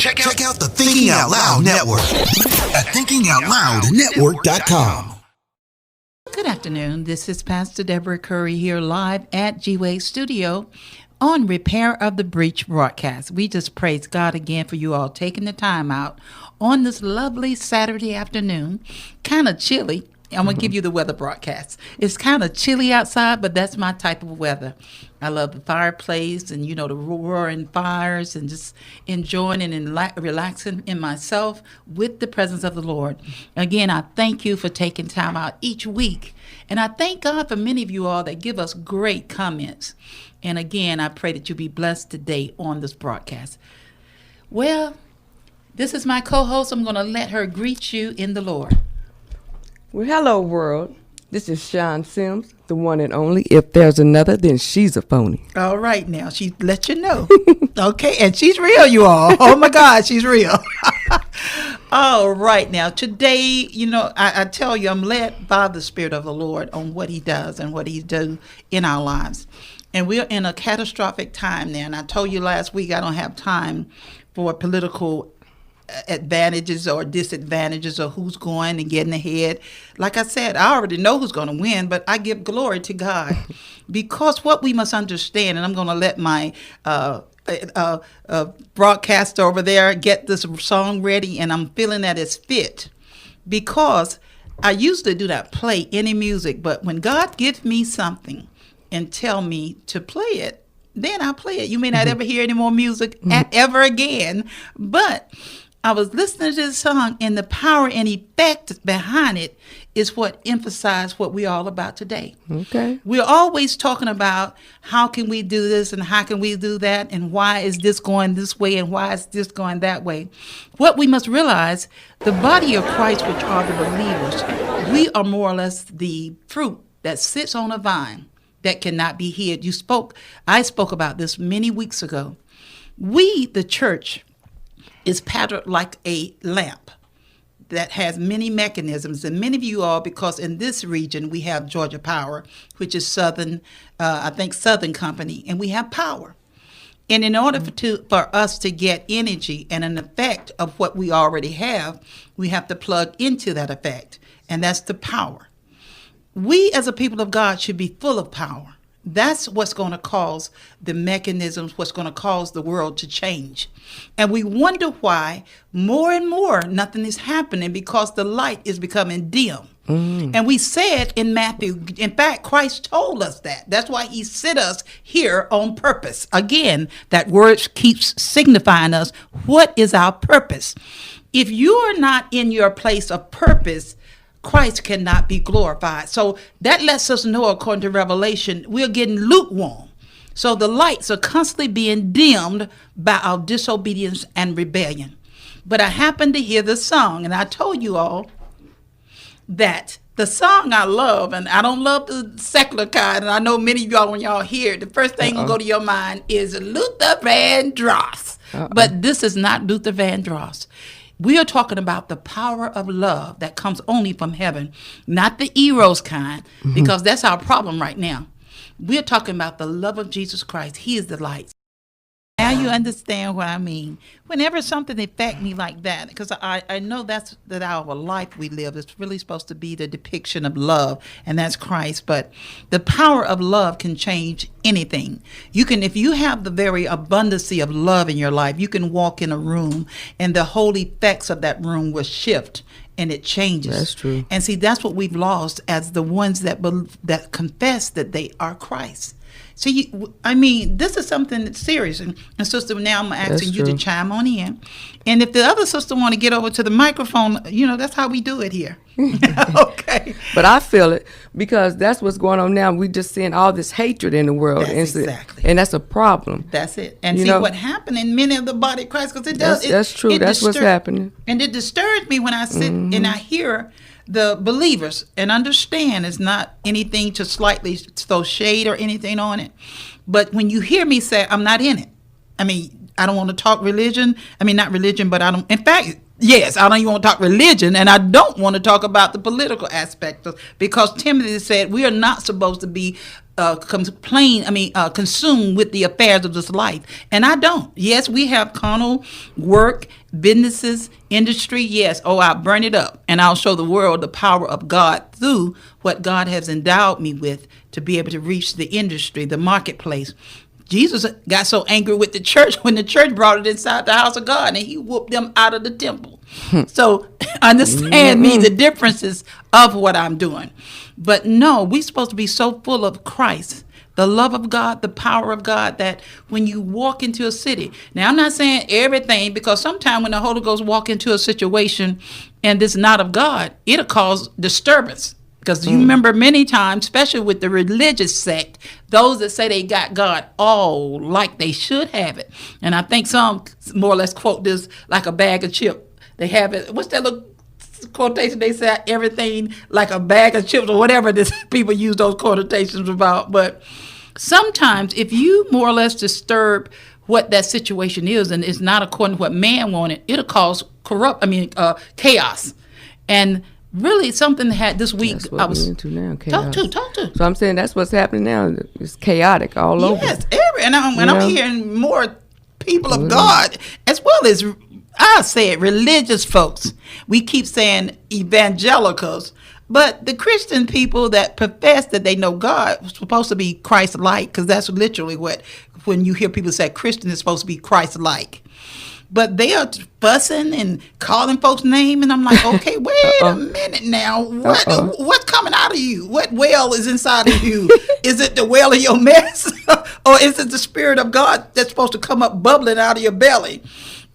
Check out the Thinking Out Loud Network at thinkingoutloudnetwork.com. Good afternoon. This is Pastor Deborah Curry here live at WadeWorksStudios on Repair of the Breach broadcast. We just praise God again for you all taking the time out on this lovely Saturday afternoon. Kind of chilly. I'm going to give you the weather broadcast. It's kind of chilly outside, but that's my type of weather. I love the fireplace and, you know, the roaring fires and just enjoying and relaxing in myself with the presence of the Lord. Again, I thank you for taking time out each week. And I thank God for many of you all that give us great comments. And again, I pray that you be blessed today on this broadcast. Well, this is my co-host. I'm going to let her greet you in the Lord. Well, hello, world. This is Sean Sims, the one and only. If there's another, then she's a phony. All right, now, she let you know. Okay, and she's real, you all. Oh, my God, she's real. All right, now, today, you know, I tell you, I'm led by the Spirit of the Lord on what he does and what he does in our lives. And we're in a catastrophic time now. And I told you last week I don't have time for political advantages or disadvantages or who's going and getting ahead. Like I said, I already know who's going to win, but I give glory to God because what we must understand, and I'm going to let my broadcaster over there get this song ready, and I'm feeling that it's fit because I usually do not play any music, but when God gives me something and tell me to play it, then I play it. You may not ever hear any more music ever again, but I was listening to this song, and the power and effect behind it is what emphasized what we're all about today. Okay. We're always talking about how can we do this and how can we do that and why is this going this way and why is this going that way. What we must realize, the body of Christ, which are the believers, we are more or less the fruit that sits on a vine that cannot be hid. I spoke about this many weeks ago. We, the church, is patterned like a lamp that has many mechanisms. And many of you all, because in this region we have Georgia Power, which is Southern Company, and we have power. And in order for us to get energy and an effect of what we already have, we have to plug into that effect, and that's the power. We as a people of God should be full of power. That's what's going to cause the mechanisms, what's going to cause the world to change. And we wonder why more and more nothing is happening because the light is becoming dim. And we said in Matthew, in fact, Christ told us that. That's why he sent us here on purpose. Again, that word keeps signifying us what is our purpose. If you are not in your place of purpose, Christ cannot be glorified. So that lets us know, according to Revelation, we're getting lukewarm. So the lights are constantly being dimmed by our disobedience and rebellion. But I happened to hear the song, and I told you all that the song I love, and I don't love the secular kind, and I know many of y'all, when y'all hear it, the first thing will go to your mind is Luther Vandross. But this is not Luther Vandross. We are talking about the power of love that comes only from heaven, not the eros kind, because that's our problem right now. We're talking about the love of Jesus Christ. He is the light. Now you understand what I mean. Whenever something affects me like that, because I know that our life we live is really supposed to be the depiction of love, and that's Christ. But the power of love can change anything. You can, if you have the very abundancy of love in your life, you can walk in a room, and the whole effects of that room will shift. And it changes. That's true. And see, that's what we've lost as the ones that confess that they are Christ. So, this is something that's serious. And sister, now I'm asking you to chime on in. And if the other sister want to get over to the microphone, that's how we do it here. Okay. But I feel it because that's what's going on now. We're just seeing all this hatred in the world. That's exactly. And that's a problem. That's it. And see what happened in many of the body of Christ, because it does. That's true. That's what's happening. And it disturbs me when I sit and I hear the believers, and understand it's not anything to slightly throw shade or anything on it. But when you hear me say, I'm not in it. I don't want to talk religion. Not religion, but I don't. In fact, yes, I don't even want to talk religion, and I don't want to talk about the political aspect because Timothy said we are not supposed to be consumed with the affairs of this life. And I don't. Yes, we have carnal work, businesses, industry. Yes. Oh, I'll burn it up and I'll show the world the power of God through what God has endowed me with to be able to reach the industry, the marketplace. Jesus got so angry with the church when the church brought it inside the house of God and he whooped them out of the temple. So understand me the differences of what I'm doing. But no, we're supposed to be so full of Christ, the love of God, the power of God, that when you walk into a city. Now, I'm not saying everything, because sometimes when the Holy Ghost walk into a situation and it's not of God, it'll cause disturbance. Because you remember many times, especially with the religious sect, those that say they got God all like they should have it. And I think some more or less quote this like a bag of chips. They have it. What's that little quotation? They say everything like a bag of chips or whatever this people use those quotations about. But sometimes if you more or less disturb what that situation is and it's not according to what man wanted, it'll cause chaos. And really, something that had this week. That's what we're into now. Chaos. Talk to. So I'm saying that's what's happening now. It's chaotic all over. Yes, I'm hearing more people of God, as well as I say it, religious folks. We keep saying evangelicals, but the Christian people that profess that they know God are supposed to be Christ-like, because that's literally what, when you hear people say Christian is supposed to be Christ-like. But they are fussing and calling folks' name, and I'm like, okay, wait a minute now. What's coming out of you? What well is inside of you? Is it the well of your mess, or is it the Spirit of God that's supposed to come up bubbling out of your belly?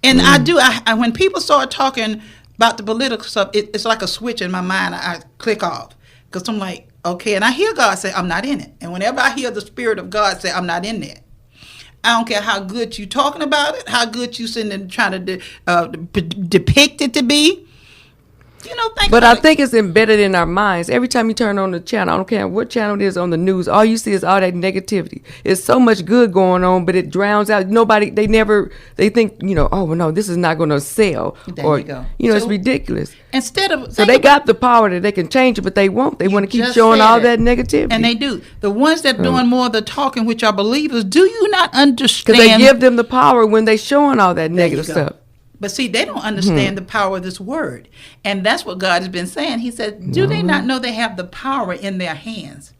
And I when people start talking about the political stuff, it's like a switch in my mind. I click off, because I'm like, okay, and I hear God say, I'm not in it. And whenever I hear the Spirit of God say, I'm not in there, I don't care how good you talking about it, how good you sitting and trying to depict it to be. But I think it's embedded in our minds. Every time you turn on the channel, I don't care what channel it is on the news, all you see is all that negativity. It's so much good going on, but it drowns out. They think, oh, well, no, this is not going to sell. There you go. It's ridiculous. So they got the power that they can change it, but they won't. They want to keep showing all that negativity. And they do. The ones that are doing more of the talking, which are believers, do you not understand? Because they give them the power when they're showing all that negative stuff. But see, they don't understand the power of this word. And that's what God has been saying. He said, do they not know they have the power in their hands?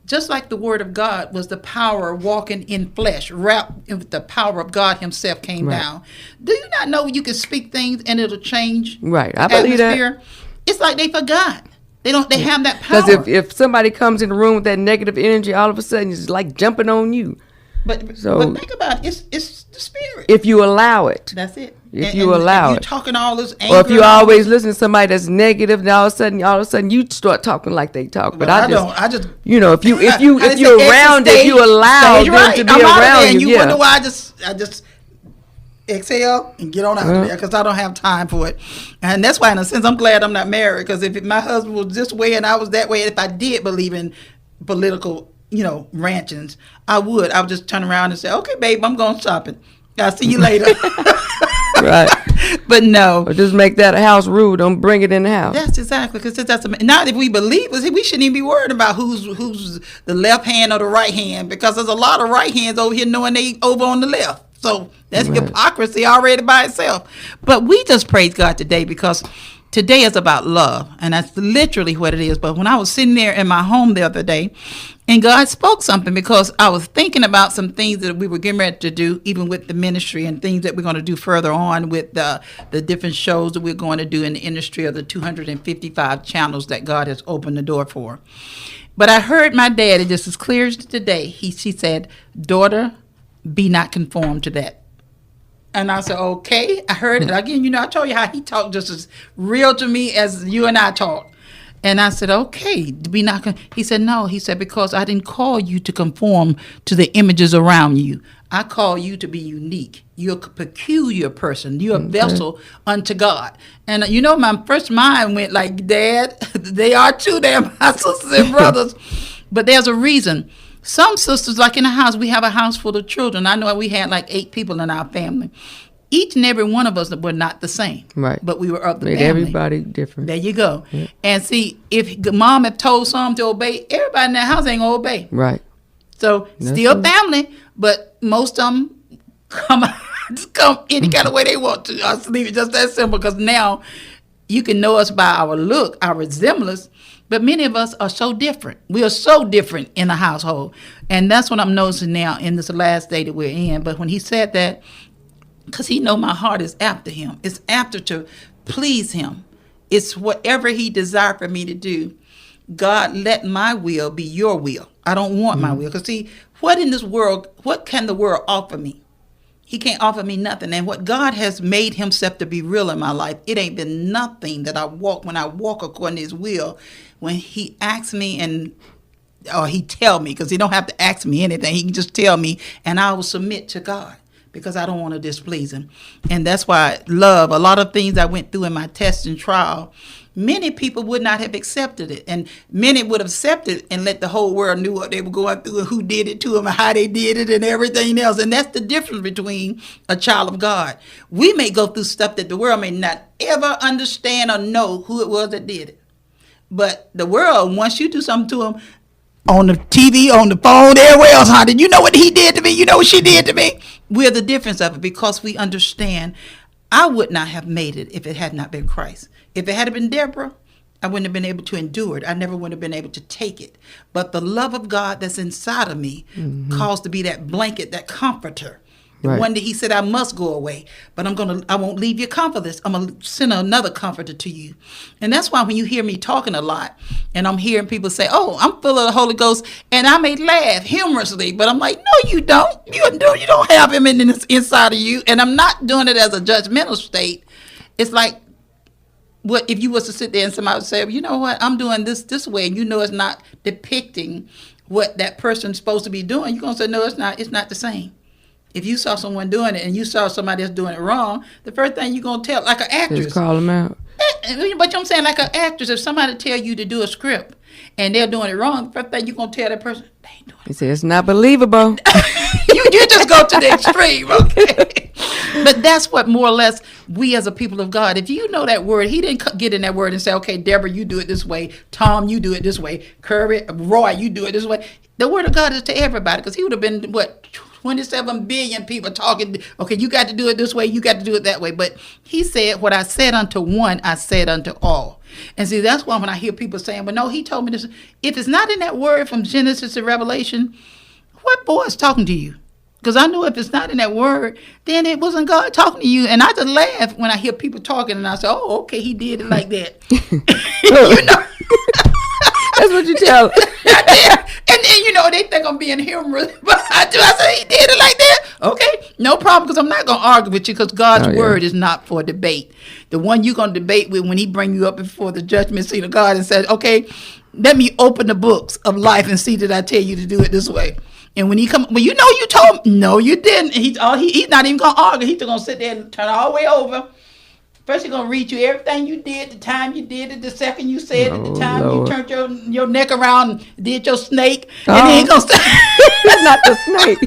Just like the word of God was the power walking in flesh, wrapped with the power of God himself came down. Do you not know you can speak things and it'll change? Right. I believe that. It's like they forgot. They have that power. Because if somebody comes in the room with that negative energy, all of a sudden it's like jumping on you. But think about it. It's the Spirit. If you allow it. That's it. If you allow it. You're talking all this anger. Or if you always listen to somebody that's negative, and all of a sudden you start talking like they talk. But I just if you're around it, you allow them to be around you. You wonder why I just exhale and get on out of there, because I don't have time for it. And that's why, in a sense, I'm glad I'm not married, because if my husband was this way and I was that way, if I did believe in political ranchings, I would just turn around and say, okay, babe, I'm going shopping. I'll see you later. Right. But no. Or just make that a house rule. Don't bring it in the house. That's exactly, because not if we believe, we shouldn't even be worried about who's the left hand or the right hand, because there's a lot of right hands over here knowing they over on the left. So that's hypocrisy already by itself. But we just praise God today, because today is about love, and that's literally what it is. But when I was sitting there in my home the other day, and God spoke something, because I was thinking about some things that we were getting ready to do, even with the ministry, and things that we're going to do further on with the different shows that we're going to do in the industry of the 255 channels that God has opened the door for. But I heard my daddy just as clear as today. She said, daughter, be not conformed to that. And I said, okay. I heard it. Again, I told you how he talked just as real to me as you and I talk. And I said, okay, be not. He said, no. He said, because I didn't call you to conform to the images around you. I call you to be unique. You're a peculiar person. You're a vessel unto God. And my first mind went like, Dad, they are too, they're my sisters and brothers. But there's a reason. Some sisters, like in the house, we have a house full of children. I know we had like 8 people in our family. Each and every one of us were not the same. Right. But we were of the family. Everybody different. There you go. Yeah. And see, if mom had told some to obey, everybody in that house ain't going to obey. Right. So still family, but most of them come any kind of way they want to. I'll leave it just that simple, because now you can know us by our look, our resemblance, but many of us are so different. We are so different in a household. And that's what I'm noticing now in this last day that we're in. But when he said that, because he know my heart is after him. It's after to please him. It's whatever he desired for me to do. God, let my will be your will. I don't want my will. Because see, what in this world, what can the world offer me? He can't offer me nothing. And what God has made himself to be real in my life, it ain't been nothing that when I walk according to his will, when he asks me or he tell me, because he don't have to ask me anything. He can just tell me, and I will submit to God, because I don't want to displease him. And that's why I love a lot of things I went through in my test and trial. Many people would not have accepted it, and many would have accepted and let the whole world knew what they were going through and who did it to them and how they did it and everything else. And that's the difference between a child of God. We may go through stuff that the world may not ever understand or know who it was that did it. But the world, once you do something to them, on the TV, on the phone, everywhere else, honey, you know what he did to me, you know what she did to me. We're the difference of it, because we understand. I would not have made it if it had not been Christ. If it had been Deborah, I wouldn't have been able to endure it. I never would have been able to take it. But the love of God that's inside of me caused to be that blanket, that comforter. The one that he said, I must go away, but I won't leave you comfortless. I'm going to send another comforter to you. And that's why when you hear me talking a lot, and I'm hearing people say, oh, I'm full of the Holy Ghost, and I may laugh humorously, but I'm like, no, you don't. You don't have him inside of you. And I'm not doing it as a judgmental state. It's like, what if you was to sit there and somebody would say, you know what, I'm doing this way, and you know it's not depicting what that person's supposed to be doing, you're going to say, no, it's not the same. If you saw someone doing it and you saw somebody else doing it wrong, the first thing you're going to tell, like an actress. Just call them out. But I'm saying, like an actress, if somebody tell you to do a script and they're doing it wrong, the first thing you're going to tell that person, they ain't doing it. He said, it's not believable. you just go to the extreme, okay? But that's what more or less we as a people of God, if you know that word, he didn't get in that word and say, okay, Deborah, you do it this way. Tom, you do it this way. Curry, Roy, you do it this way. The word of God is to everybody, because he would have been, 27 billion people talking, okay, you got to do it this way, you got to do it that way. But he said, what I said unto one, I said unto all. And see, that's why when I hear people saying, well, no, he told me this. If it's not in that word from Genesis to Revelation, what voice talking to you? Because I know if it's not in that word, then it wasn't God talking to you. And I just laugh when I hear people talking, and I say, oh, okay, he did it like that. You know? That's what you tell. And then, they think I'm being humorous, but I say he did it like that. Okay, no problem, because I'm not going to argue with you, because God's word is not for debate. The one you're going to debate with when he bring you up before the judgment seat of God and says, okay, let me open the books of life and see that I tell you to do it this way. And when he come, well, you told me. No, you didn't. He's not even going to argue. He's just going to sit there and turn all the way over. First, he's going to read you everything you did, the time you did it, the second you said it, the time you turned your neck around and did your snake. And then he's going to say, not the snake.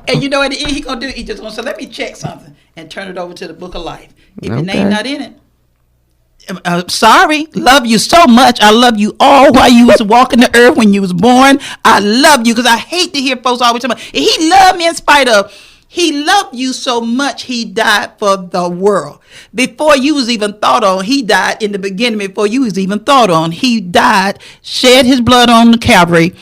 And at the end, he's going to do it. He's just going to say, let me check something and turn it over to the book of life. If your name not in it, sorry, love you so much. I love you all while you was walking the earth, when you was born. I love you, because I hate to hear folks always talk about, he loved me in spite of. He loved you so much, he died for the world. Before you was even thought on, he died in the beginning. Before you was even thought on, he died, shed his blood on the Calvary,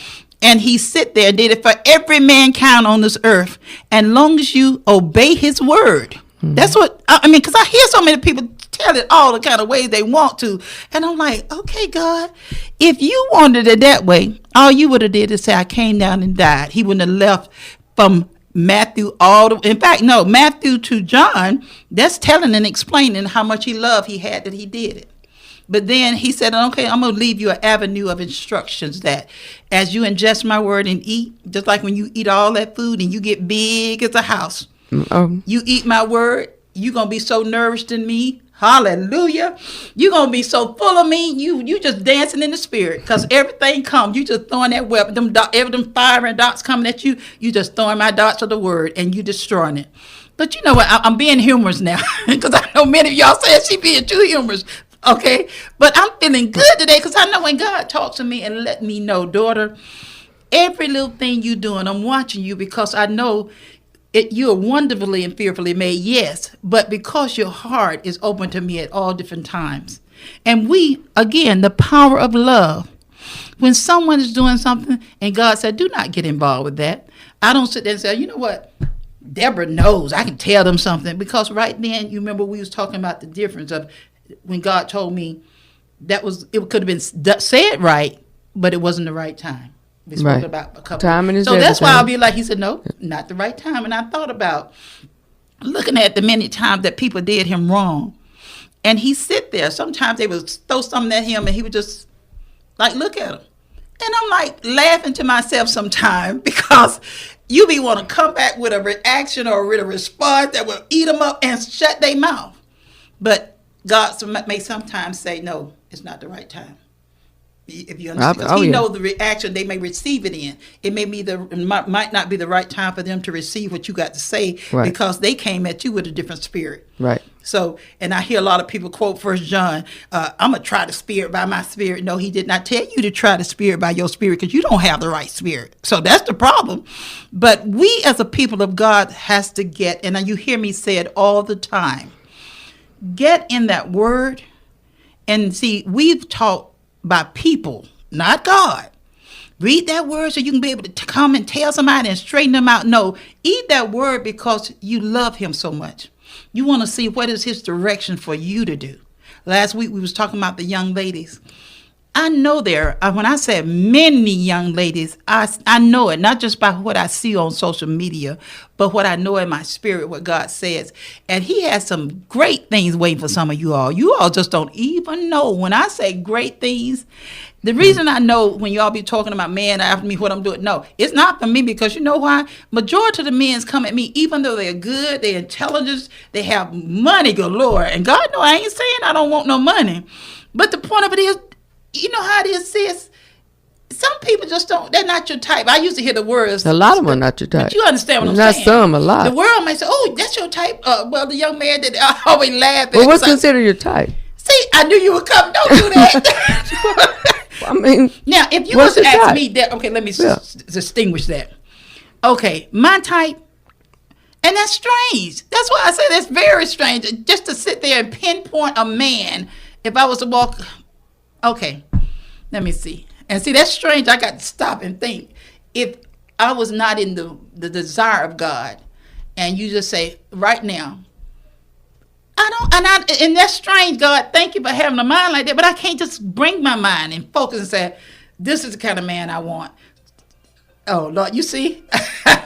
and he sit there and did it for every mankind on this earth. And long as you obey his word, that's what, because I hear so many people tell it all the kind of ways they want to. And I'm like, okay, God, if you wanted it that way, all you would have did is say, I came down and died. He wouldn't have left from Matthew Matthew to John, that's telling and explaining how much he had that he did it. But then he said, okay, I'm going to leave you an avenue of instructions that as you ingest my word and eat, just like when you eat all that food and you get big as a house, you eat my word, you're going to be so nourished in me. Hallelujah. You're going to be so full of me. You just dancing in the spirit, because everything comes. You just throwing that weapon, them firing darts coming at you. You just throwing my darts of the word and you destroying it. But you know what? I'm being humorous now, because I know many of y'all said she being too humorous. Okay. But I'm feeling good today, because I know when God talks to me and let me know, daughter, every little thing you doing, I'm watching you because I know you are wonderfully and fearfully made, yes, but because your heart is open to me at all different times. And we, again, the power of love. When someone is doing something and God said, do not get involved with that, I don't sit there and say, you know what, Deborah knows, I can tell them something. Because right then, you remember we was talking about the difference of when God told me it could have been said right, but it wasn't the right time. We spoke about a couple. Timing is so that's everything. why I'll be like, he said, no, not the right time. And I thought about looking at the many times that people did him wrong. And he sit there. Sometimes they would throw something at him and he would just like look at him. And I'm like laughing to myself sometimes because you be want to come back with a reaction or with a response that will eat them up and shut their mouth. But God may sometimes say, no, it's not the right time. If you understand, because he knows the reaction they may receive it in. It might not be the right time for them to receive what you got to say because they came at you with a different spirit. Right. So, and I hear a lot of people quote 1 John, I'm going to try the spirit by my spirit. No, he did not tell you to try the spirit by your spirit because you don't have the right spirit. So that's the problem. But we as a people of God has to get, and you hear me say it all the time, get in that word. And see, we've taught by people, not God. Read that word so you can be able to come and tell somebody and straighten them out. No, eat that word because you love him so much. You want to see what is his direction for you to do. Last week we was talking about the young ladies. I know when I said many young ladies, I know it, not just by what I see on social media, but what I know in my spirit, what God says. And he has some great things waiting for some of you all. You all just don't even know. When I say great things, the reason I know when y'all be talking about man after me, what I'm doing, no, it's not for me because you know why? Majority of the men come at me, even though they're good, they're intelligent, they have money galore. And God know I ain't saying I don't want no money. But the point of it is, you know how it is, sis? Some people just don't, they're not your type. I used to hear the words. A lot of them are not your type. But you understand what I'm saying. Not some, a lot. The world may say, oh, that's your type. Well, the young man that I always laugh at. Well, what's considered your type? See, I knew you would come. Don't do that. I mean, now, if you was to ask me that, okay, let me distinguish that. Okay, my type, and that's strange. That's why I say that's very strange. Just to sit there and pinpoint a man, if I was to walk, okay, let me see. And see, that's strange. I got to stop and think. If I was not in the desire of God, and you just say, right now, and that's strange, God, thank you for having a mind like that, but I can't just bring my mind and focus and say, this is the kind of man I want. Oh, Lord, you see?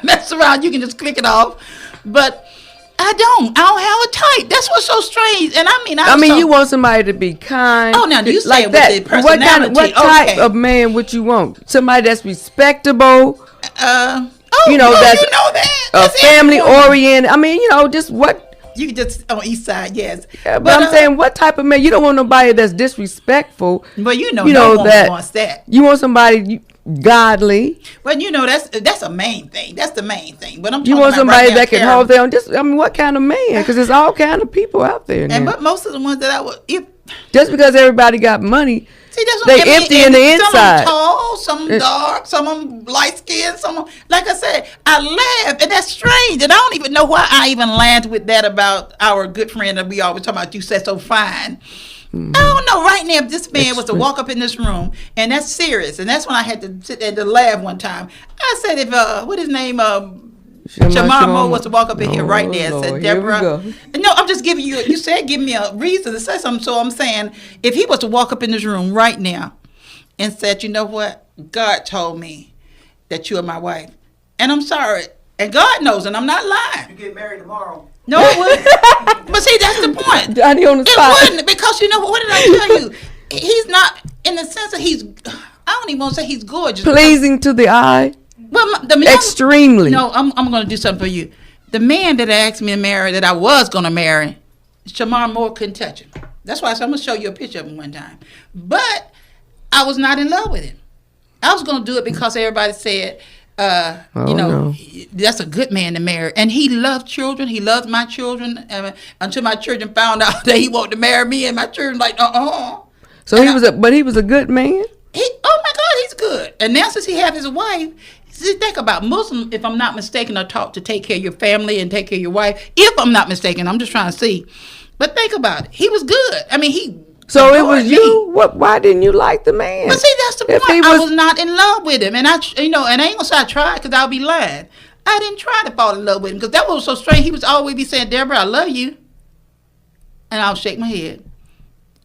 Mess around, you can just click it off. But I don't have a type. That's what's so strange. And I mean, you want somebody to be kind. Oh, now you say like with that. the personality. What type of man would you want? Somebody that's respectable. You know that. That's family oriented. I mean, just what. You just on east side, yes. Yeah, but I'm saying, what type of man? You don't want nobody that's disrespectful. But no one wants that. You want somebody godly. Well, that's a main thing. That's the main thing. But I'm talking you want about somebody right that can hold their own. What kind of man? Because there's all kind of people out there. But most of the ones that I would, just because everybody got money. See, that's they empty in the inside. Some of them tall, some dark, some of them light skinned, some of them, like I said, I laugh, and that's strange. And I don't even know why I even laughed with that about our good friend that we always talk about. You said so fine. Mm-hmm. I don't know right now if this man was to walk up in this room, and that's serious. And that's when I had to sit there to laugh one time. I said, if, what his name, Shamar Moore was to walk up in here right there and said, Deborah. No, I'm just giving you said give me a reason to say something. So I'm saying, if he was to walk up in this room right now and said, you know what? God told me that you are my wife. And I'm sorry. And God knows, and I'm not lying. You get married tomorrow. No, it wouldn't. But see, that's the point. Johnny on the spot. It wouldn't, because you know what did I tell you? He's not, in the sense that I don't even want to say he's gorgeous. Pleasing to the eye. Well, extremely. No, I'm going to do something for you. The man that asked me to marry, that I was going to marry, Shamar Moore couldn't touch him. That's why I said I'm going to show you a picture of him one time. But I was not in love with him. I was going to do it because everybody said, that's a good man to marry. And he loved children. He loved my children until my children found out that he wanted to marry me, and my children like, So he was a good man? Oh my God, he's good. And now since he have his wife, see, think about Muslims, if I'm not mistaken, are taught to take care of your family and take care of your wife. If I'm not mistaken, I'm just trying to see. But think about it. He was good. I mean, he. So it was you. What? Why didn't you like the man? But see, that's the point. I was not in love with him, and I ain't gonna say I tried because I'll be lying. I didn't try to fall in love with him because that was so strange. He was always be saying, "Deborah, I love you," and I'll shake my head.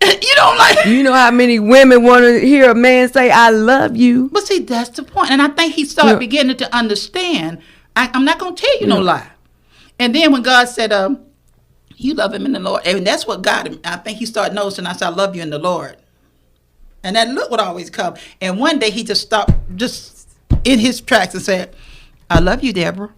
You don't like. You know how many women want to hear a man say, "I love you." But see, that's the point, and I think he started beginning to understand. I'm not gonna tell you no lie. And then when God said, you love him in the Lord. And that's what got him. I think he started noticing, I said, I love you in the Lord. And that look would always come. And one day he just stopped just in his tracks and said, I love you, Deborah.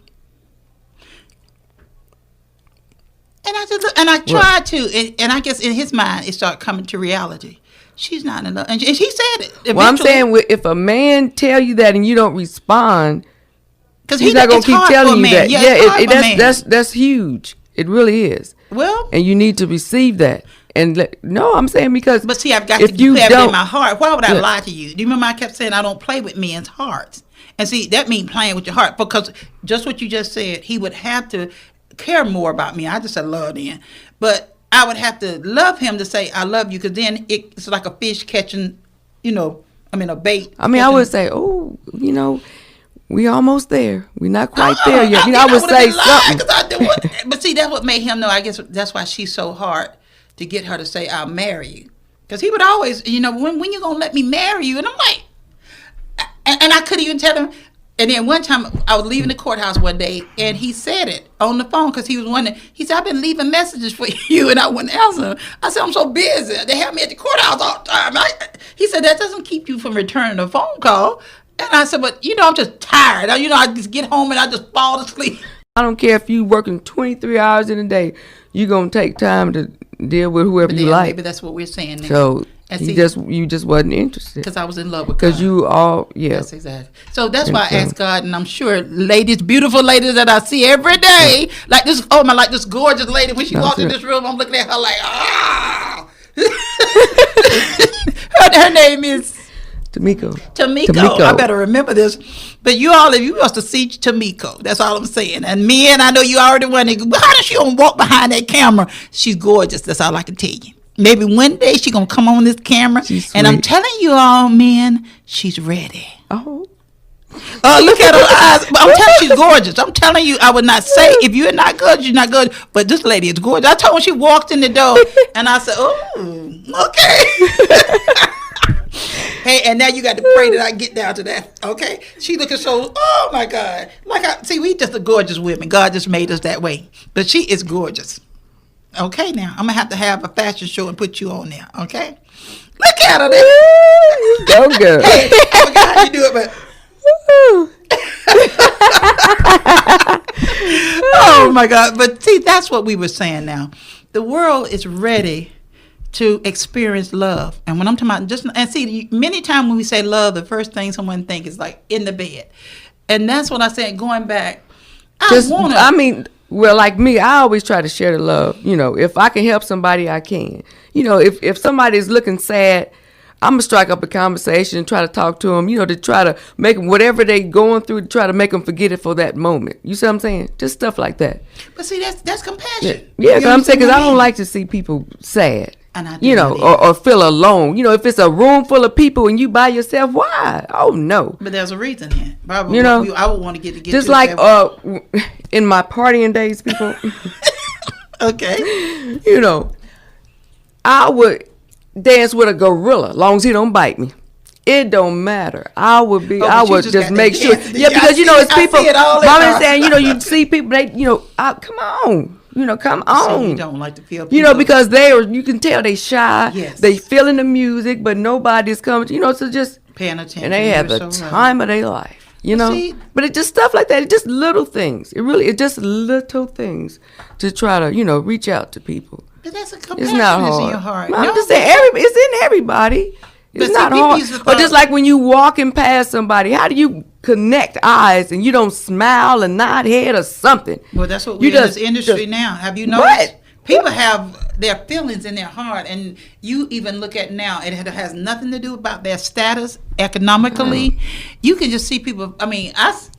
And I just I tried to. And I guess in his mind, it started coming to reality. She's not in love. And he said it. Eventually. Well, I'm saying if a man tell you that and you don't respond, because he's not going to keep telling you that. Yeah, that's huge. It really is. Well, and you need to receive that. And no, I'm saying because. But see, I've got to have it in my heart. Why would I lie to you? Do you remember I kept saying I don't play with men's hearts? And see, that means playing with your heart, because just what you just said, he would have to care more about me. I just said love then, but I would have to love him to say I love you, because then it's like a fish catching, a bait. I mean, I would say, we almost there. We're not quite there yet. I would say something. But see, that's what made him know. I guess that's why she's so hard to get her to say, I'll marry you. Because he would always, when you going to let me marry you? And I'm like, and I couldn't even tell him. And then one time I was leaving the courthouse one day, and he said it on the phone, because he was wondering. He said, I've been leaving messages for you, and I wouldn't answer him. I said, I'm so busy. They have me at the courthouse all the time. He said, that doesn't keep you from returning a phone call. And I said, but, I'm just tired. I just get home and I just fall asleep. I don't care if you working 23 hours in a day. You're going to take time to deal with whoever you like. Maybe that's what we're saying now. So you just wasn't interested. Because I was in love with God. Because you all, yeah. That's exactly. So that's why I asked God, and I'm sure ladies, beautiful ladies that I see every day, like this, like this gorgeous lady, when she walked in this room, I'm looking at her like, ah. Her name is... Tamiko. I better remember this. But you all, if you was to see Tamiko, that's all I'm saying. And men, I know you already wondering, how does she gonna walk behind that camera? She's gorgeous. That's all I can tell you. Maybe one day she's gonna come on this camera, and I'm telling you all, men, she's ready. Oh. Look at her eyes. I'm telling you, she's gorgeous. I'm telling you, I would not say if you're not good, you're not good. But this lady is gorgeous. I told her when she walked in the door, and I said, oh, okay. Hey, and now you got to pray that I get down to that, okay? She looking so, oh my God. We just a gorgeous women. God just made us that way. But she is gorgeous. Okay, now, I'm going to have a fashion show and put you on there, okay? Look at her there. So good. Hey, I forgot how you do it, but. Oh my God. But see, that's what we were saying now. The world is ready to experience love. And when I'm talking about many times when we say love, the first thing someone thinks is like in the bed. And that's what I said going back. Like me, I always try to share the love. If I can help somebody, I can. If somebody's looking sad, I'm going to strike up a conversation and try to talk to them, to try to make them, whatever they going through, to try to make them forget it for that moment. You see what I'm saying? Just stuff like that. But see, that's compassion. Yeah, I'm saying, because I don't like to see people sad. And I or feel alone. If it's a room full of people and you by yourself, why? Oh no. But there's a reason here. Probably, I would want to get just like in my partying days, people. Okay. I would dance with a gorilla, long as he don't bite me. It don't matter. I would just make sure. Yeah, because it's people. Mama saying, you see people. They, come on. Come on. So you don't like to feel people. Because you can tell they shy. Yes. They feeling the music, but nobody's coming. So just paying attention. And they have the time of their life. But it's just stuff like that. It's just little things. It's just little things to try to reach out to people. But that's a compassion. It's not hard. In your heart. I'm just saying, it's in everybody. It's not hard. But just like when you walking past somebody, how do you connect eyes and you don't smile and nod head or something? Well, that's what we're in this industry now. Have you noticed? People have their feelings in their heart. And you even look at now, it has nothing to do about their status economically. You can just see people. I mean,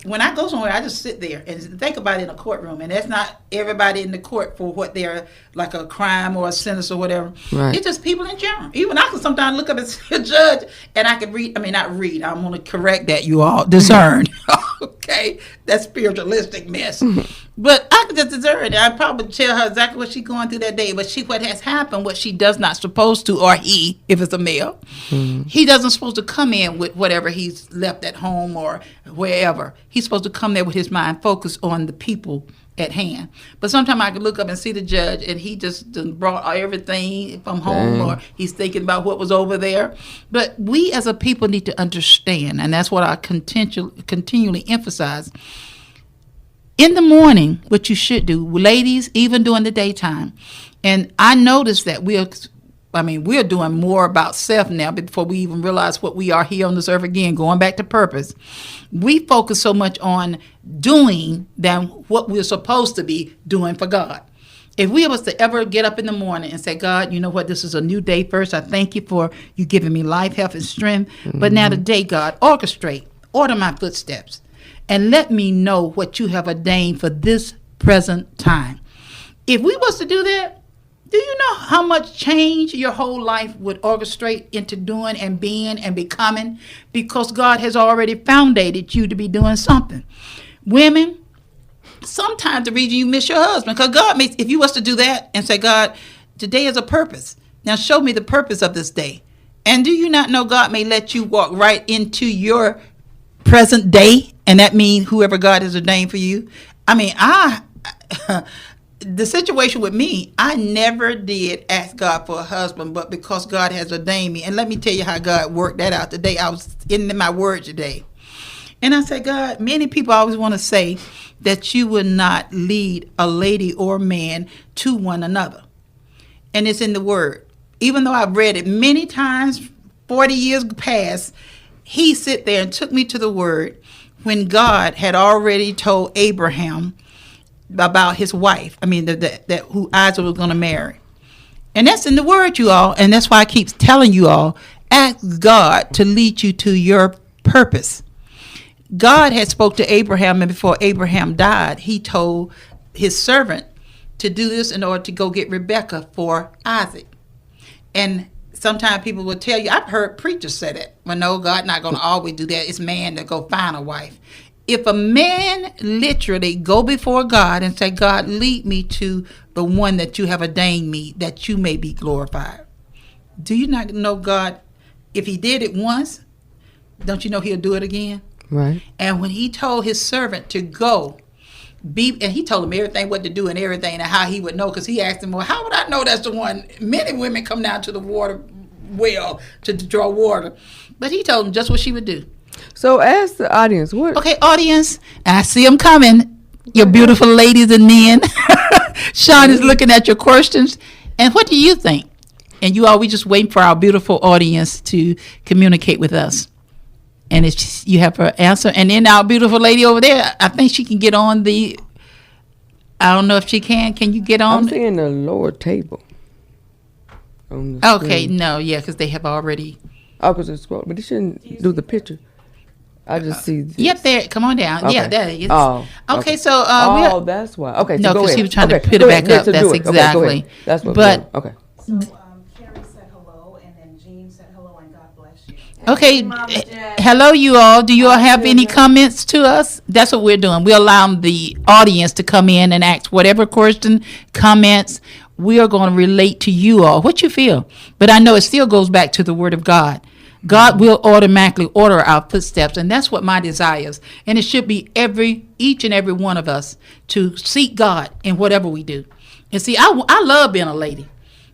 when I go somewhere, I just sit there and think about it in a courtroom, and that's not everybody in the court for what they're like a crime or a sentence or whatever. Right. It's just people in general. Even I can sometimes look up and see a judge, and I can read. I mean, not read. I'm going to correct that. You all discern. Okay, that's spiritualistic mess. But I can just discern it. I probably tell her exactly what she's going through that day. But what has happened, what she does not supposed to, or he, if it's a male, he doesn't supposed to come in with whatever he's left at home or wherever. He's supposed to come there with his mind focused on the people at hand. But sometimes I can look up and see the judge, and he just brought everything from home, or he's thinking about what was over there. But we as a people need to understand, and that's what I continually emphasize. In the morning, what you should do, ladies, even during the daytime, and I noticed that we're doing more about self now before we even realize what we are here on this earth again, going back to purpose. We focus so much on doing than what we're supposed to be doing for God. If we was to ever get up in the morning and say, God, you know what, this is a new day. First, I thank you for you giving me life, health, and strength. But now today, God, order my footsteps, and let me know what you have ordained for this present time. If we was to do that, do you know how much change your whole life would orchestrate into doing and being and becoming? Because God has already foundated you to be doing something. Women, sometimes the reason you miss your husband, because God makes, if you was to do that and say, God, today is a purpose. Now show me the purpose of this day. And do you not know God may let you walk right into your present day? And that means whoever God has ordained for you. I mean, the situation with me, I never did ask God for a husband, but because God has ordained me. And let me tell you how God worked that out today. I was in my word today. And I said, God, many people always want to say that you will not lead a lady or man to one another. And it's in the word. Even though I've read it many times, 40 years past, he sit there and took me to the word when God had already told Abraham about his wife. I mean, that who Isaac was going to marry. And that's in the word, you all. And that's why I keep telling you all, ask God to lead you to your purpose. God had spoke to Abraham, and before Abraham died, he told his servant to do this in order to go get Rebekah for Isaac. And sometimes people will tell you, I've heard preachers say that. Well, no, God not going to always do that. It's man to go find a wife. If a man literally go before God and say, God, lead me to the one that you have ordained me, that you may be glorified. Do you not know God, if he did it once, don't you know he'll do it again? Right. And when he told his servant to go, and he told him everything, what to do and everything, and how he would know, because he asked him, well, how would I know that's the one? Many women come down to the water well to draw water. But he told him just what she would do. So ask the audience. What? Okay, audience, I see them coming. Your beautiful ladies and men. Sean is looking at your questions. And what do you think? And you all, we just waiting for our beautiful audience to communicate with us. And it's, you have her answer. And then our beautiful lady over there, I think she can get on the, I don't know if she can. Can you get on? I'm seeing the lower table. Okay, no, yeah, because they have already. Opposite scroll, but they shouldn't do the picture. I just see this. Yep, there. Come on down. Okay. Yeah, there it is. Oh, okay. So that's why. Okay, no, so because he was trying to put it back up. That's exactly. Okay, that's what. But okay. So Carrie said hello, and then Jean said hello, and God bless you. okay, hello, you all. Do you all have any comments to us? That's what we're doing. We're allowing the audience to come in and ask whatever question, comments. We are going to relate to you all. What you feel? But I know it still goes back to the Word of God. God will automatically order our footsteps, and that's what my desire is. And it should be each and every one of us to seek God in whatever we do. And see, I love being a lady.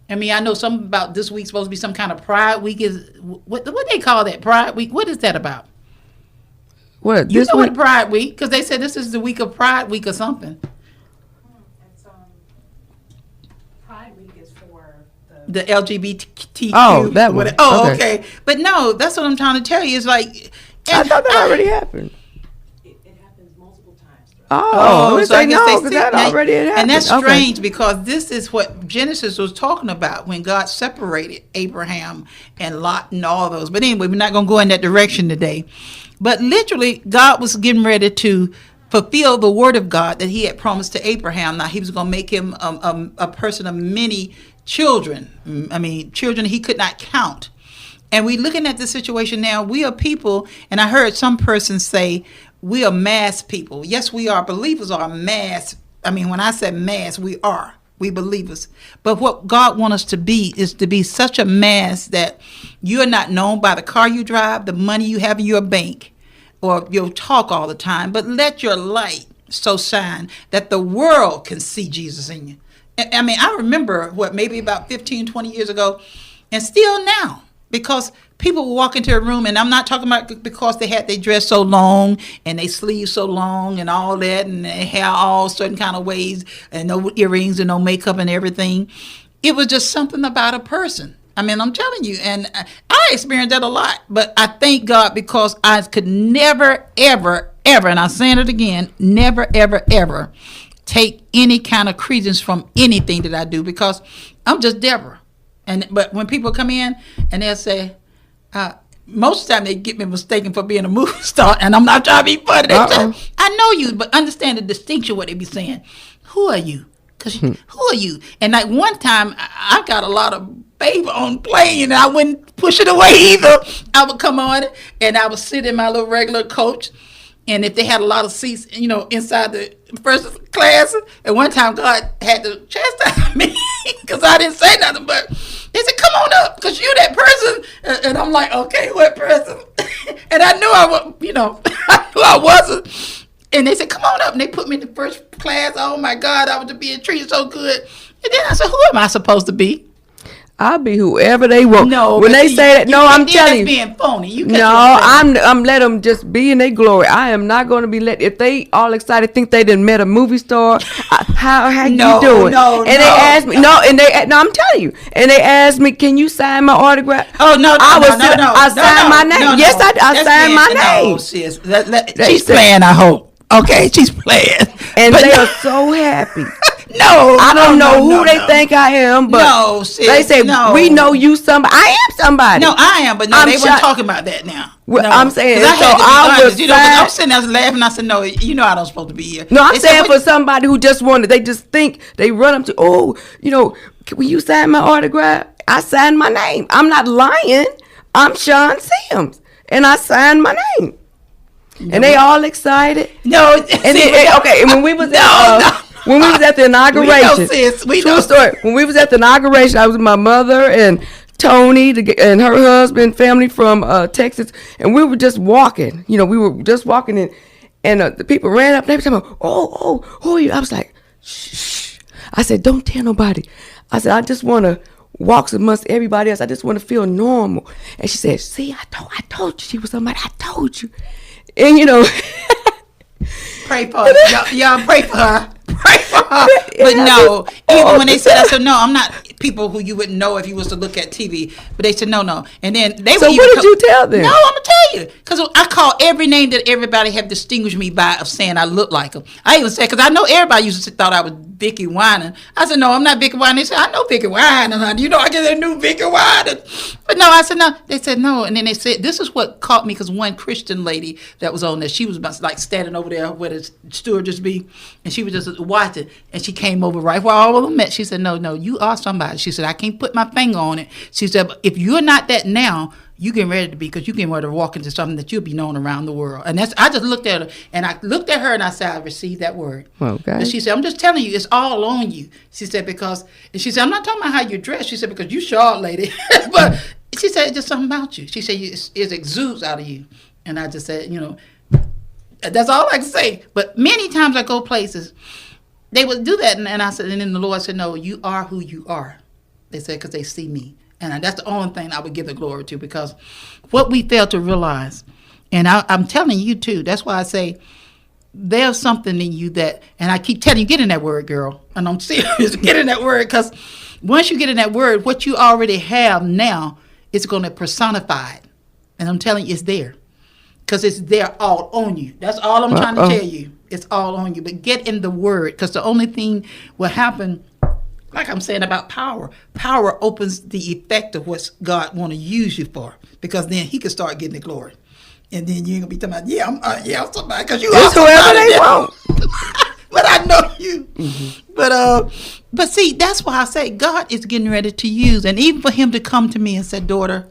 I mean, I know something about this week's supposed to be some kind of Pride Week. Is what they call that, Pride Week? What is that about? What? You know what Pride Week? Because they said this is the week of Pride Week or something. It's Pride Week is for the LGBTQ. Oh, that one. Oh, okay. But no, that's what I'm trying to tell you. It's like I thought that already happened. it happens multiple times throughout Oh, so I guess they see that now, already had happened. and that's Okay. strange because this is what Genesis was talking about when God separated Abraham and Lot and all those. But anyway, we're not going to go in that direction today. But literally, God was getting ready to fulfill the word of God that he had promised to Abraham. Now, he was going to make him a person of many children. I mean, children he could not count. And we looking at the situation now, we are people, and I heard some person say, we are mass people. Yes, we are. Believers are mass. I mean, when I say mass, we are. We believers. But what God wants us to be is to be such a mass that you are not known by the car you drive, the money you have in your bank, or your talk all the time. But let your light so shine that the world can see Jesus in you. I mean, I remember, maybe about 15, 20 years ago, and still now. Because people will walk into a room, and I'm not talking about because they had their dress so long and they sleeves so long and all that, and their hair all certain kind of ways, and no earrings and no makeup and everything. It was just something about a person. I mean, I'm telling you, and I experienced that a lot. But I thank God because I could never, ever, ever, and I'm saying it again, never, ever, ever take any kind of credence from anything that I do because I'm just Deborah. But when people come in and they'll say, most of the time they get me mistaken for being a movie star, and I'm not trying to be funny. They say, I know you, but understand the distinction what they be saying. Who are you? Who are you? And like one time, I got a lot of baby on plane, and I wouldn't push it away either. I would come on, and I would sit in my little regular coach. And if they had a lot of seats, inside the first class, and one time God had to chastise me because I didn't say nothing, but they said, come on up, because you that person. And I'm like, okay, what person? And I knew I was, I knew I wasn't. And they said, come on up. And they put me in the first class. Oh, my God, I was being treated so good. And then I said, who am I supposed to be? I'll be whoever they want. No, when they say that, no, I'm telling you, being phony. I'm let them just be in their glory. I am not going to be let. If they all excited, think they done met a movie star. How you doing? They asked me. I'm telling you. And they asked me, can you sign my autograph? Oh no, I signed my name. Yes, I signed my name. No, sis, she's playing. I hope. Okay, she's playing. And they are so happy. No, I don't know who they think I am, but no, sis, they say we know you somebody. I am somebody. No, I am, but no, they weren't talking about that now. Well, no. I'm saying, I had to be honest, I'm sitting there laughing. I said, no, I don't supposed to be here. No, I'm saying for somebody who just wanted, they just think they run up to, will you sign my autograph? I signed my name. I'm not lying. I'm Sean Sims, and I signed my name. No. And they all excited. No, and when we was when we was at the inauguration, true story. When we was at the inauguration, I was with my mother and Tony and her husband, family from Texas, and we were just walking. We were just walking, and the people ran up. And they were talking, who are you? I was like, shh. I said, don't tell nobody. I said, I just want to walk amongst everybody else. I just want to feel normal. And she said, see, I told you she was somebody. I told you. And pray for her. Y'all pray for her. Pray for her. But no, even when they said, I said, no, I'm not people who you wouldn't know if you was to look at TV. But they said, no. And then they would. So what did you tell them? No, I'm going to tell you. Because I call every name that everybody have distinguished me by of saying I look like them. I even said, because I know everybody used to thought I was Vicky Winan. I said, no, I'm not Vicky Winan. They said, I know Vicky Winan. I get a new Vicky Winan. But no, I said, no. They said, no. And then they said, this is what caught me, because one Christian lady that was on there, she was about, like standing over there where the steward just be, and she was just watching, and she came over right where all of them met. She said, no, you are somebody. She said, I can't put my finger on it. She said, but if you're not that now, you getting ready to be, because you getting ready to walk into something that you'll be known around the world. And I just looked at her, and I said, I received that word. Okay. And she said, I'm just telling you, it's all on you. She said, and she said, I'm not talking about how you dress. She said, because you short, lady. But she said, it's just something about you. She said, it exudes out of you. And I just said, that's all I can say. But many times I go places, they would do that. And I said, and then the Lord said, no, you are who you are. They said, because they see me. And that's the only thing I would give the glory to, because what we fail to realize, and I'm telling you too, that's why I say there's something in you that, and I keep telling you, get in that word, girl. And I'm serious, get in that word, because once you get in that word, what you already have now is going to personify it. And I'm telling you, it's there. Because it's there all on you. That's all I'm trying to tell you. It's all on you. But get in the Word, because the only thing will happen, like I'm saying about power. Power opens the effect of what God want to use you for, because then He can start getting the glory. And then you ain't gonna be talking about, I'm somebody, because you are whoever they want. But I know you. But see, that's why I say God is getting ready to use, and even for Him to come to me and say, daughter,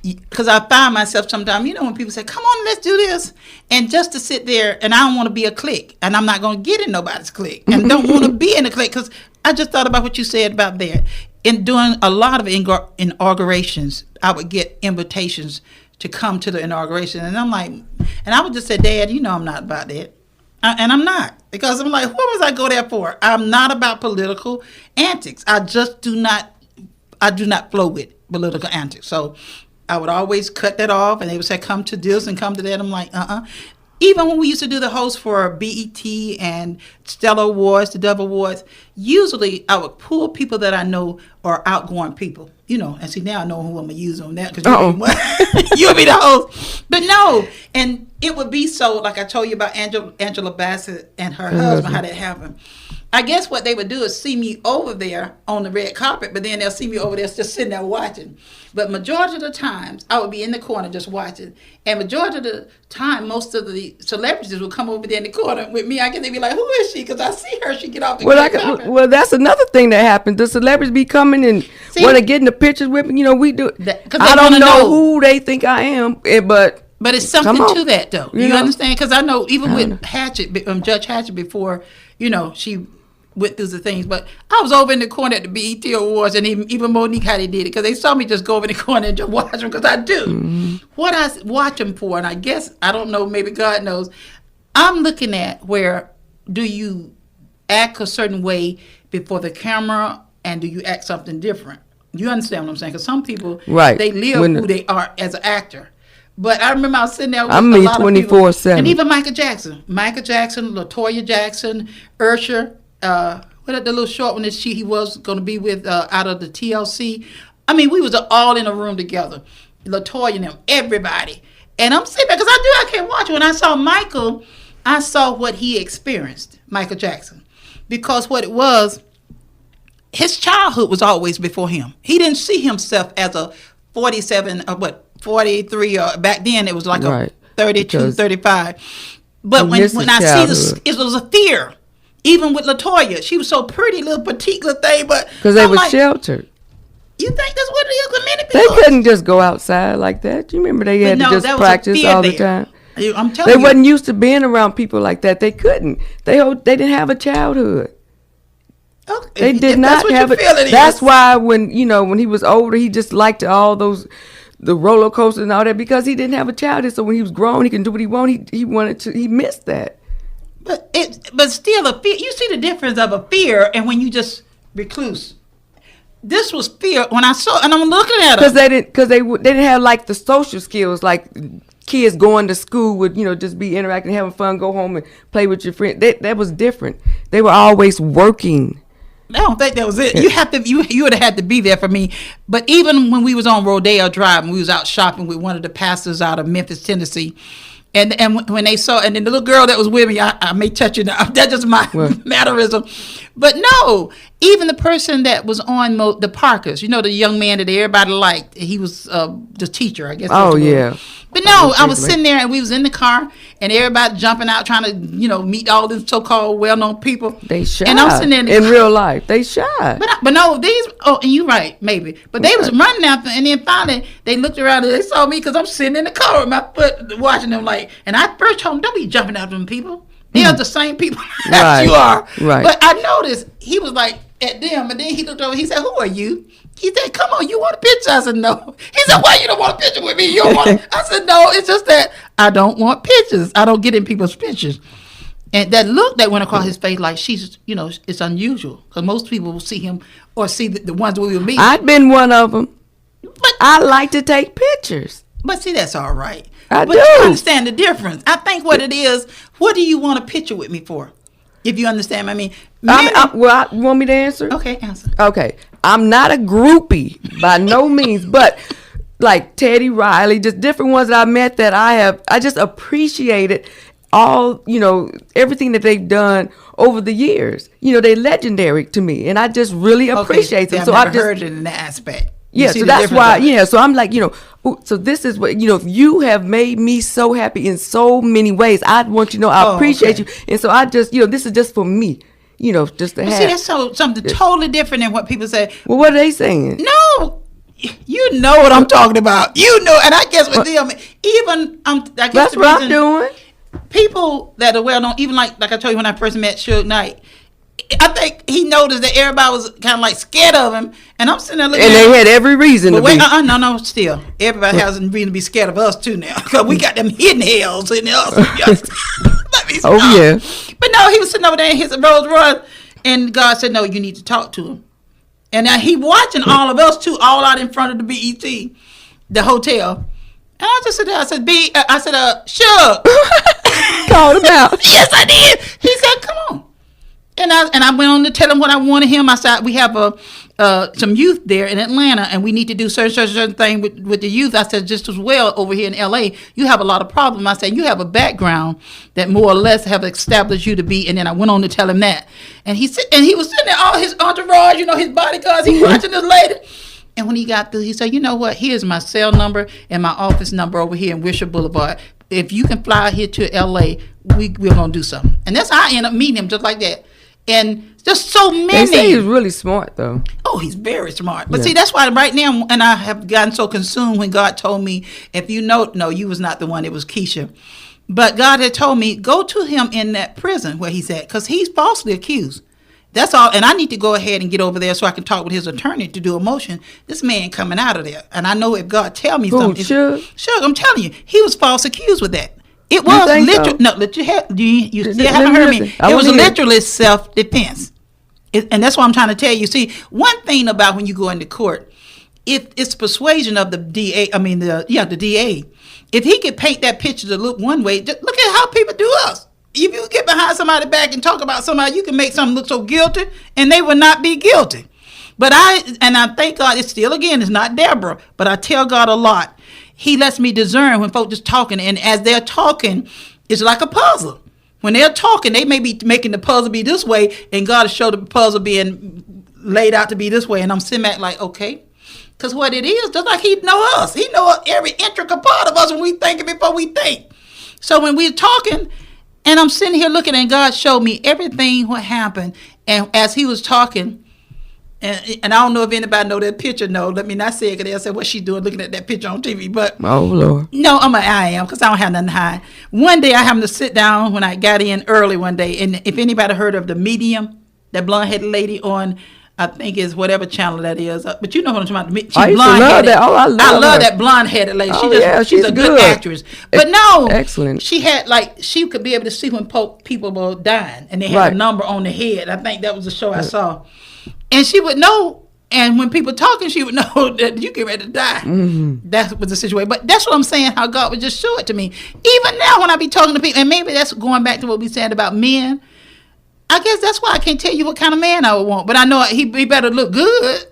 because I find myself sometimes, when people say, come on, let's do this, and just to sit there, and I don't want to be a clique, and I'm not going to get in nobody's clique, and don't want to be in a clique, because I just thought about what you said about that. In doing a lot of inaugurations, I would get invitations to come to the inauguration, and I'm like, and I would just say, Dad, I'm not about that. And I'm not, because I'm like, what was I go there for? I'm not about political antics. I do not flow with political antics. So I would always cut that off, and they would say, come to this and come to that. I'm like, Even when we used to do the host for BET and Stellar Awards, the Dove Awards, usually I would pull people that I know are outgoing people, and see, now I know who I'm going to use on that, because you'll be the host. But no, and it would be so, like I told you about Angela Bassett and her husband, how that happened. I guess what they would do is see me over there on the red carpet, but then they'll see me over there just sitting there watching. But majority of the times, I would be in the corner just watching. And majority of the time, most of the celebrities would come over there in the corner with me. I guess they'd be like, who is she? Because I see her, she get off the red carpet. Well, that's another thing that happens. The celebrities be coming and want to get in the pictures with me. We do. I don't know who they think I am, but it's something to that, though. You understand? Because I know even with Judge Hatchett, before, she went through the things, but I was over in the corner at the BET Awards, and even Monique, how they did it, because they saw me just go over in the corner and just watch them, because I do. What I watch them for, and I guess, I don't know, maybe God knows, I'm looking at where do you act a certain way before the camera, and do you act something different? You understand what I'm saying? Because some people, they live who they are as an actor. But I remember I was sitting there with a lot of people. 24/7. And even Michael Jackson, LaToya Jackson, Usher, what the little short one that he was going to be with out of the TLC. I mean, we was all in a room together. LaToya and them, everybody. And I'm sitting there, because I can't watch it. When I saw Michael, I saw what he experienced, Michael Jackson. Because what it was, his childhood was always before him. He didn't see himself as a 47, 43, or back then it was like a 32, 35. But when I see this, it was a fear. Even with LaToya, she was so pretty, little petite little thing, but because they were sheltered. You think that's what it is with many They people? couldn't just go outside like that. You remember they had to just practice all the time. I'm telling you, they wasn't used to being around people like that. They couldn't. They didn't have a childhood. Okay. They did not have it. That's why when he was older, he just liked all the roller coasters and all that, because he didn't have a childhood. So when he was grown, he can do what he wanted. He missed that. But still, a fear. You see the difference of a fear and when you just recluse. This was fear when I saw, and I'm looking at them because they didn't have like the social skills, like kids going to school would just be interacting, having fun, go home and play with your friends. That was different. They were always working. I don't think that was it. You would have had to be there for me. But even when we was on Rodeo Drive and we was out shopping with one of the pastors out of Memphis, Tennessee. And when they saw, and then the little girl that was with me, I may touch you now. That's just my mannerism. But no, even the person that was on the Parkers, the young man that everybody liked, he was the teacher, I guess. Oh, yeah. But no, I was sitting there and we was in the car and everybody jumping out trying to, meet all these so-called well-known people. They shy. And I'm sitting there in real life. They shy. But no, and you're right, maybe. But they was running after, and then finally they looked around and they saw me because I'm sitting in the car with my foot watching them and I first told them, don't be jumping after them people. They are the same people as you are. Right. But I noticed he was like at them, and then he looked over, he said, who are you? He said, come on, you want a picture? I said, no. He said, why you don't want a picture with me? You don't want I said, no, it's just that I don't want pictures. I don't get in people's pictures. And that look that went across his face, like she's, it's unusual. Because most people will see him or see the ones we will meet. I've been one of them. But I like to take pictures. But see, that's all right. But you understand the difference. I think what it is, what do you want a picture with me for? If you understand what I mean. You want me to answer? Okay, answer. Okay. I'm not a groupie by no means, but like Teddy Riley, just different ones that I met that I just appreciated. all, everything that they've done over the years. They're legendary to me, and I just really appreciate them. I've So never I just heard it in that aspect. Yeah, so that's why, so I'm like, so this is what, if you have made me so happy in so many ways, I want you to know I appreciate you. And so I just, this is just for me, just to have. See, that's something totally different than what people say. Well, what are they saying? No, you know what I'm talking about. And I guess with them, even, I guess that's what I'm doing. People that are well known, even like I told you when I first met Suge Knight, I think he noticed that everybody was kind of like scared of him, and I'm sitting there looking. And at they had every reason to be. No. Still, everybody has a reason to be scared of us too now, because we got them hidden hells in us. Let me stop. Oh yeah. But no, he was sitting over there in his Rolls Royce, and God said, "No, you need to talk to him." And now he watching all of us too, all out in front of the BET, the hotel. And I just said, Suge. Called him out. Yes, I did. He said, "Come on." And I went on to tell him what I wanted him. I said, we have some youth there in Atlanta, and we need to do certain thing with the youth. I said, just as well over here in LA, you have a lot of problems. I said, you have a background that more or less have established you to be. And then I went on to tell him that. And he was sitting there, all his entourage, his bodyguards, he watching this lady. And when he got through, he said, you know what? Here's my cell number and my office number over here in Wisher Boulevard. If you can fly here to LA, we're going to do something. And that's how I ended up meeting him, just like that. And just so many. They say he's really smart, though. Oh, he's very smart. But see, that's why right now, and I have gotten so consumed when God told me, if you know, no, you was not the one, it was Keisha. But God had told me, go to him in that prison where he's at, because he's falsely accused. That's all. And I need to go ahead and get over there so I can talk with his attorney to do a motion. This man coming out of there. And I know if God tell me something. Sure, I'm telling you, he was false accused with that. It was literally, you still haven't heard me. It was literally self-defense. And that's what I'm trying to tell you. See, one thing about when you go into court, if it's persuasion of the DA, the DA, if he could paint that picture to look one way, just look at how people do us. If you get behind somebody's back and talk about somebody, you can make something look so guilty, and they will not be guilty. But I thank God, it's not Deborah, but I tell God a lot. He lets me discern when folks just talking, and as they're talking, it's like a puzzle. When they're talking, they may be making the puzzle be this way, and God will show the puzzle being laid out to be this way, and I'm sitting back like, okay. Because what it is, just like he know us. He know every intricate part of us when we think before we think. So when we're talking, and I'm sitting here looking, and God showed me everything what happened, and as he was talking, and I don't know if anybody know that picture. No, let me not say it, because they'll say what she doing looking at that picture on TV. But oh Lord, no, I am, because I don't have nothing to hide. One day I happened to sit down when I got in early one day, and if anybody heard of The Medium, that blonde-headed lady on, I think is whatever channel that is, but you know what I'm talking about. She's blonde-headed. I love that blonde-headed lady. She's a good actress. But no, excellent. She had she could be able to see when people were dying, and they had a number on the head. I think that was the show I saw. And she would know, and when people talking, she would know that you get ready to die. Mm-hmm. That was the situation. But that's what I'm saying, how God would just show it to me. Even now when I be talking to people, and maybe that's going back to what we said about men, I guess that's why I can't tell you what kind of man I would want. But I know he better look good.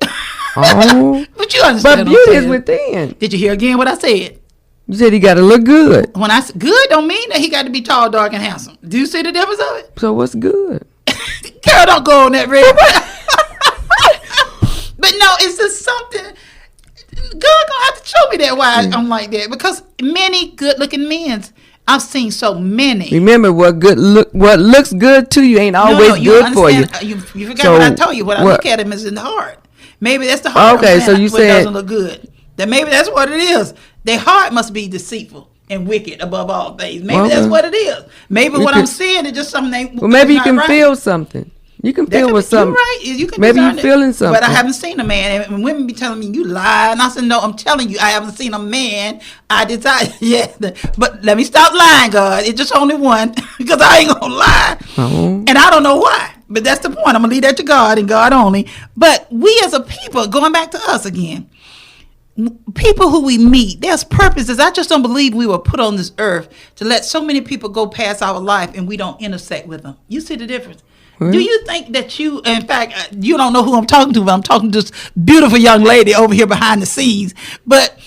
Oh. But you understand. But beauty is within. Did you hear again what I said? You said he got to look good. When I said good, don't mean that he got to be tall, dark, and handsome. Do you see the difference of it? So what's good? Girl, don't go on that red. But no, it's just something. God gonna have to show me that why I'm like that, because many good-looking men, I've seen so many. Remember, what looks good to you ain't always good for you. You forgot what I told you. What I look at him is in the heart. Maybe that's the heart. Okay, so you said doesn't look good. That maybe that's what it is. Their heart must be deceitful and wicked above all things. Maybe that's what it is. Maybe what I'm seeing is just something. Well, maybe you can feel something. You can feel with something. You're right. You can maybe you're feeling something. But I haven't seen a man. And women be telling me, you lie. And I said, no, I'm telling you, I haven't seen a man. I decided, but let me stop lying, God. It's just only one, because I ain't going to lie. Oh. And I don't know why. But that's the point. I'm going to leave that to God and God only. But we as a people, going back to us again, people who we meet, there's purposes. I just don't believe we were put on this earth to let so many people go past our life and we don't intersect with them. You see the difference? Do you think that in fact, you don't know who I'm talking to, but I'm talking to this beautiful young lady over here behind the scenes. But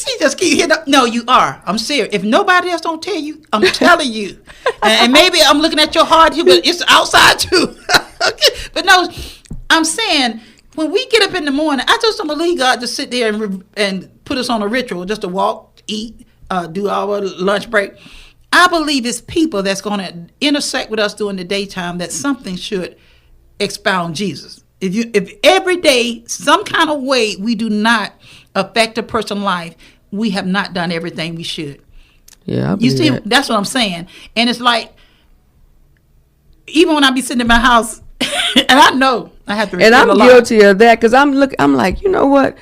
She just keep hitting up. No, you are. I'm serious. If nobody else don't tell you, I'm telling you. And maybe I'm looking at your heart too, but it's outside too. Okay. But no, I'm saying when we get up in the morning, I just don't believe God to sit there and put us on a ritual just to walk, eat, do our lunch break. I believe it's people that's going to intersect with us during the daytime that something should expound Jesus. If every day, some kind of way we do not affect a person's life, we have not done everything we should. Yeah, you see, that's what I'm saying. And it's like, even when I be sitting in my house, and I know I have to. And I'm guilty of that because I'm like, you know what?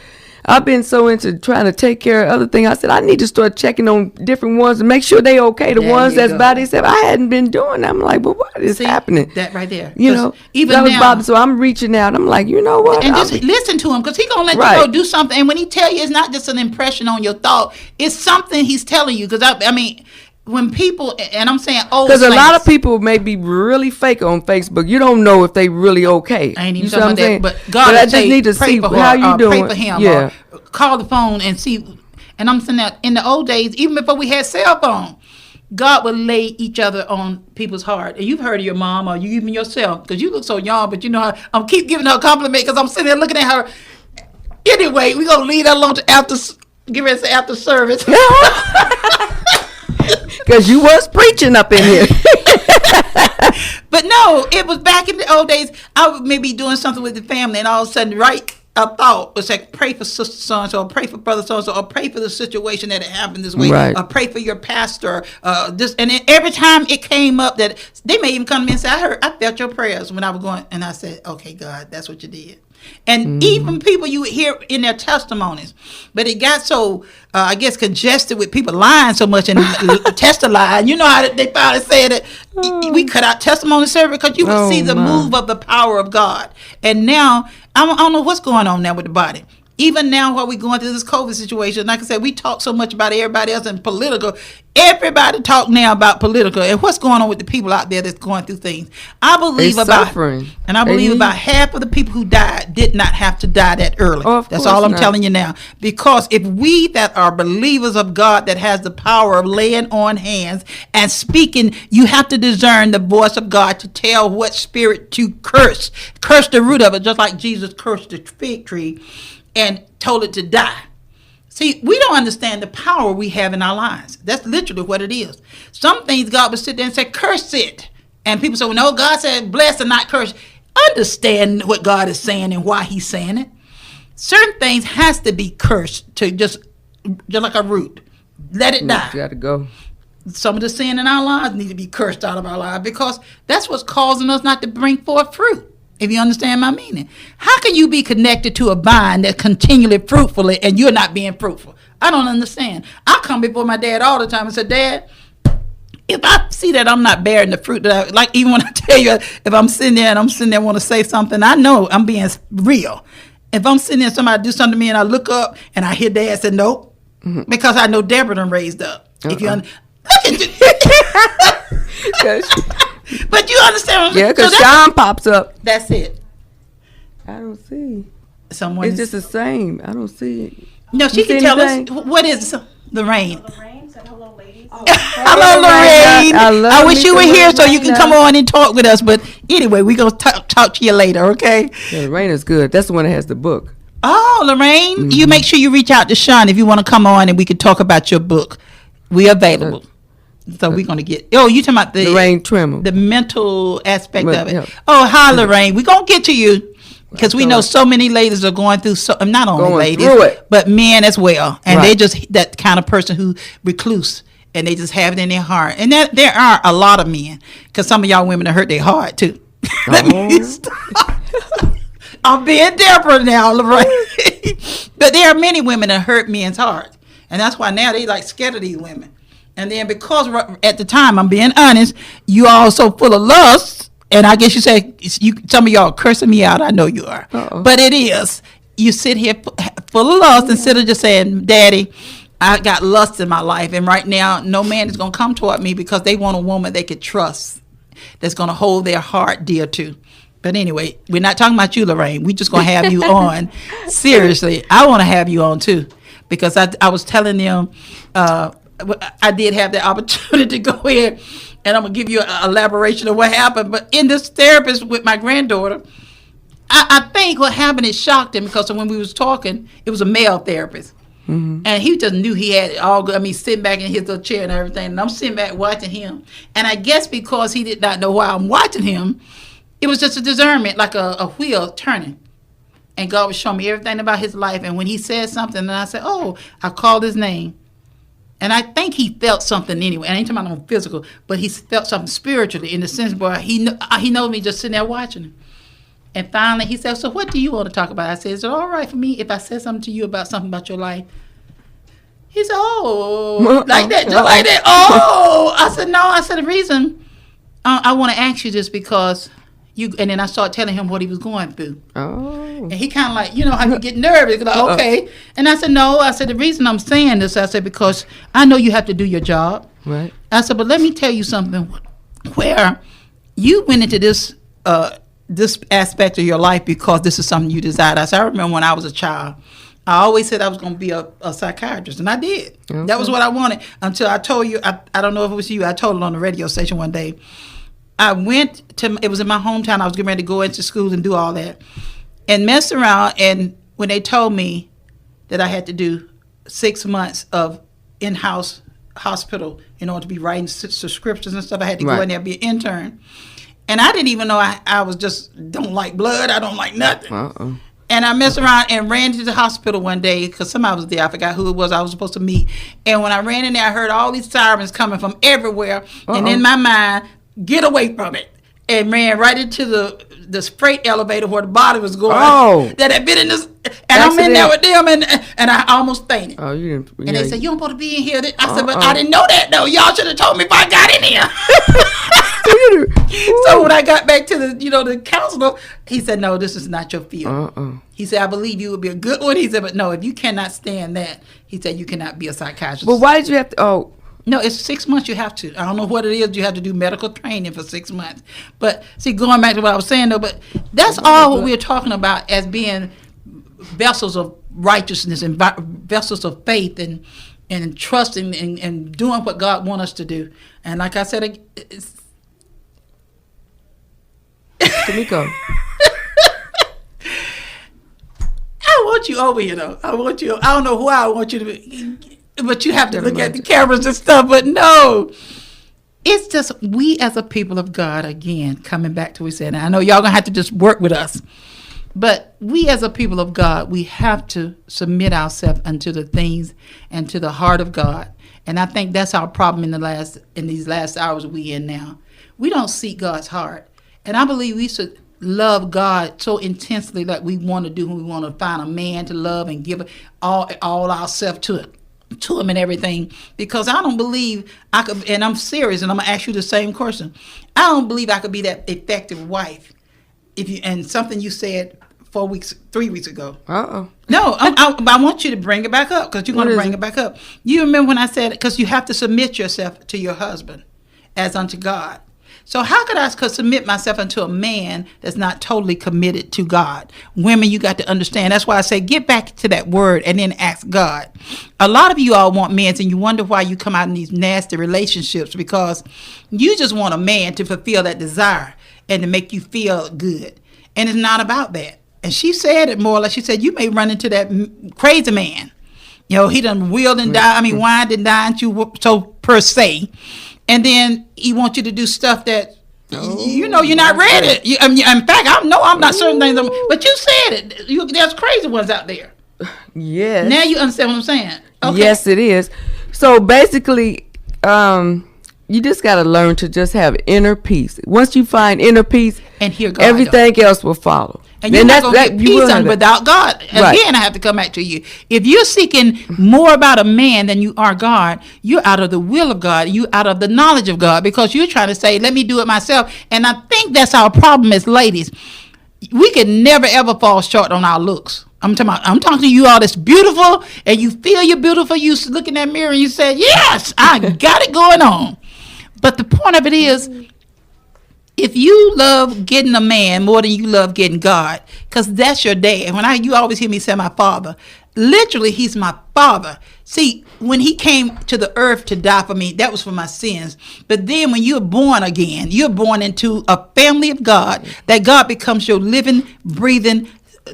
I've been so into trying to take care of other things. I said I need to start checking on different ones and make sure they okay. The ones that's by themselves. I hadn't been doing that. I'm like, but what is happening? That right there. You know, even that was now, bothering. So I'm reaching out. I'm like, you know what? And just listen to him because he's gonna let you go do something. And when he tell you, it's not just an impression on your thought. It's something he's telling you. Because I mean. When people, and I'm saying because a lot of people may be really fake on Facebook. You don't know if they really okay. I ain't even talking about that. But God, I just need to see how you doing. Pray for him. Yeah. Or call the phone and see. And I'm saying that in the old days, even before we had cell phone, God would lay each other on people's heart. And you've heard of your mom or you even yourself because you look so young. But you know, I'm keep giving her a compliment because I'm sitting there looking at her. Anyway, we're gonna leave that alone to after service. Because you was preaching up in here. But no, it was back in the old days. I would maybe doing something with the family, and all of a sudden, a thought was like, pray for sister so-and-so, or pray for brother so-and-so, or pray for the situation that it happened this way, or pray for your pastor. And then every time it came up that they may even come to me and say, I felt your prayers when I was going, and I said, okay, God, that's what you did. And even people you would hear in their testimonies, but it got so I guess congested with people lying so much and testifying. You know how they finally said it. We cut out testimony service because you would see the move of the power of God. And now I don't know what's going on now with the body. Even now while we're going through this COVID situation, like I said, we talk so much about everybody else and political. Everybody talk now about political and what's going on with the people out there that's going through things. I believe about half of the people who died did not have to die that early. That's all I'm telling you now. Because if we that are believers of God that has the power of laying on hands and speaking, you have to discern the voice of God to tell what spirit to curse. Curse the root of it, just like Jesus cursed the fig tree and told it to die. See, we don't understand the power we have in our lives. That's literally what it is. Some things God would sit there and say, curse it. And people say, well, no, God said bless and not curse. Understand what God is saying and why he's saying it. Certain things has to be cursed to just like a root. Let it die. You got to go. Some of the sin in our lives need to be cursed out of our lives because that's what's causing us not to bring forth fruit. If you understand my meaning. How can you be connected to a vine that's continually fruitfully and you're not being fruitful? I don't understand. I come before my dad all the time and say, Dad, if I see that I'm not bearing the fruit that I, like even when I tell you, if I'm sitting there and want to say something, I know I'm being real. If I'm sitting there and somebody do something to me and I look up and I hear Dad say nope, because I know Deborah done raised up. If you look at you. But you understand? Yeah, because Sean pops up. That's it. I don't see. It's just the same. I don't see it. No, she can tell us. What is Lorraine? Lorraine said hello, ladies. Hello, Lorraine. I wish you were here so you can come on and talk with us. But anyway, we're going to talk to you later, okay? Yeah, Lorraine is good. That's the one that has the book. Oh, Lorraine, you make sure you reach out to Sean if you want to come on and we can talk about your book. We're available. So we're going to get, you talking about the Lorraine Trimmer, the mental aspect of it. Oh, hi, Lorraine. We're going to get to you because we know so many ladies are going through, not only ladies, but men as well. And they just that kind of person who recluse and they just have it in their heart. And there are a lot of men because some of y'all women have hurt their heart too. Let me stop. I'm being Deborah now, Lorraine. But there are many women that hurt men's hearts. And that's why now they like scared of these women. And then because at the time, I'm being honest, you all so full of lust. And I guess you say, some of y'all are cursing me out. I know you are. But it is. You sit here full of lust instead of just saying, Daddy, I got lust in my life. And right now, no man is going to come toward me because they want a woman they could trust that's going to hold their heart dear to. But anyway, we're not talking about you, Lorraine. We're just going to have you on. Seriously, I want to have you on too. because I was telling them I did have the opportunity to go in, and I'm gonna give you an elaboration of what happened. But in this therapist with my granddaughter, I think what happened, it shocked him, because when we was talking, it was a male therapist. And he just knew he had it all good. I mean, sitting back in his little chair and everything, and I'm sitting back watching him. And I guess because he did not know why I'm watching him, it was just a discernment, like a wheel turning. And God was showing me everything about his life. And when he said something, and I said, oh, I called his name. And I think he felt something anyway. And I ain't talking about no physical, but he felt something spiritually, in the sense where he knows me just sitting there watching him. And finally he said, so what do you want to talk about? I said, is it all right for me if I said something to you about something about your life? He said, oh, like that, just like that. Oh, I said, no. I said, the reason I want to ask you this because you, and then I started telling him what he was going through. Oh. And he kind of like, you know how you get nervous. Like, okay. And I said, no. I said, the reason I'm saying this, I said, because I know you have to do your job. Right. I said, but let me tell you something, where you went into this aspect of your life because this is something you desired. I said, I remember when I was a child, I always said I was going to be a psychiatrist, and I did. Okay. That was what I wanted until I told you, I don't know if it was you, I told it on the radio station one day. I went to, it was in my hometown, I was getting ready to go into school and do all that, and messed around, and when they told me that I had to do 6 months of in-house hospital in order to be writing subscriptions and stuff, I had to go in there and be an intern. And I didn't even know I was just, don't like blood, I don't like nothing. And I messed around and ran to the hospital one day because somebody was there. I forgot who it was I was supposed to meet. And when I ran in there, I heard all these sirens coming from everywhere. And in my mind, get away from it. And ran right into the freight elevator where the body was going. That had been in this. And I'm in there with them, and I almost fainted. Oh, you didn't. And they said, you don't supposed to be in here. I said, but I didn't know that, though. Y'all should have told me if I got in here. So when I got back to the counselor, he said, no, this is not your field. He said, I believe you would be a good one. He said, but no, if you cannot stand that, he said, you cannot be a psychiatrist. But why did you have to, No, it's 6 months you have to. I don't know what it is. You have to do medical training for 6 months. But see, going back to what I was saying, though, but that's all what we're talking about as being vessels of righteousness and vessels of faith and trusting and doing what God wants us to do. And like I said, it's... Tamiko. I want you over here, though. I want you. I don't know who I want you to be. But you have to look at the cameras and stuff. But no, it's just we as a people of God, again, coming back to what we said. And I know y'all going to have to just work with us. But we as a people of God, we have to submit ourselves unto the things and to the heart of God. And I think that's our problem in these last hours we in now. We don't seek God's heart. And I believe we should love God so intensely that we want to do when we want to find a man to love and give all ourselves to him and everything, because I don't believe I could, and I'm serious, and I'm gonna ask you the same question. I don't believe I could be that effective wife and something you said 3 weeks ago. No, I want you to bring it back up, because you're going to bring it back up. You remember when I said, because you have to submit yourself to your husband as unto God. So how could I submit myself unto a man that's not totally committed to God? Women, you got to understand. That's why I say get back to that word and then ask God. A lot of you all want men, and you wonder why you come out in these nasty relationships, because you just want a man to fulfill that desire and to make you feel good. And it's not about that. And she said it more like, she said, you may run into that crazy man. You know, he done wheeled and wined and dined you so per se. And then he wants you to do stuff that, you're not ready. In fact, I'm not certain things. But you said it. There's crazy ones out there. Yes. Now you understand what I'm saying. Okay. Yes, it is. So basically, you just got to learn to just have inner peace. Once you find inner peace, and hear God, everything else will follow. And you're not going to get peace without God. Again, I have to come back to you. If you're seeking more about a man than you are God, you're out of the will of God. You're out of the knowledge of God, because you're trying to say, let me do it myself. And I think that's our problem as ladies. We can never, ever fall short on our looks. I'm talking to you all that's beautiful, and you feel you're beautiful. You look in that mirror and you say, yes, I got it going on. But the point of it is, if you love getting a man more than you love getting God, because that's your dad. You always hear me say my father. Literally, he's my father. See, when he came to the earth to die for me, that was for my sins. But then when you're born again, you're born into a family of God, that God becomes your living, breathing,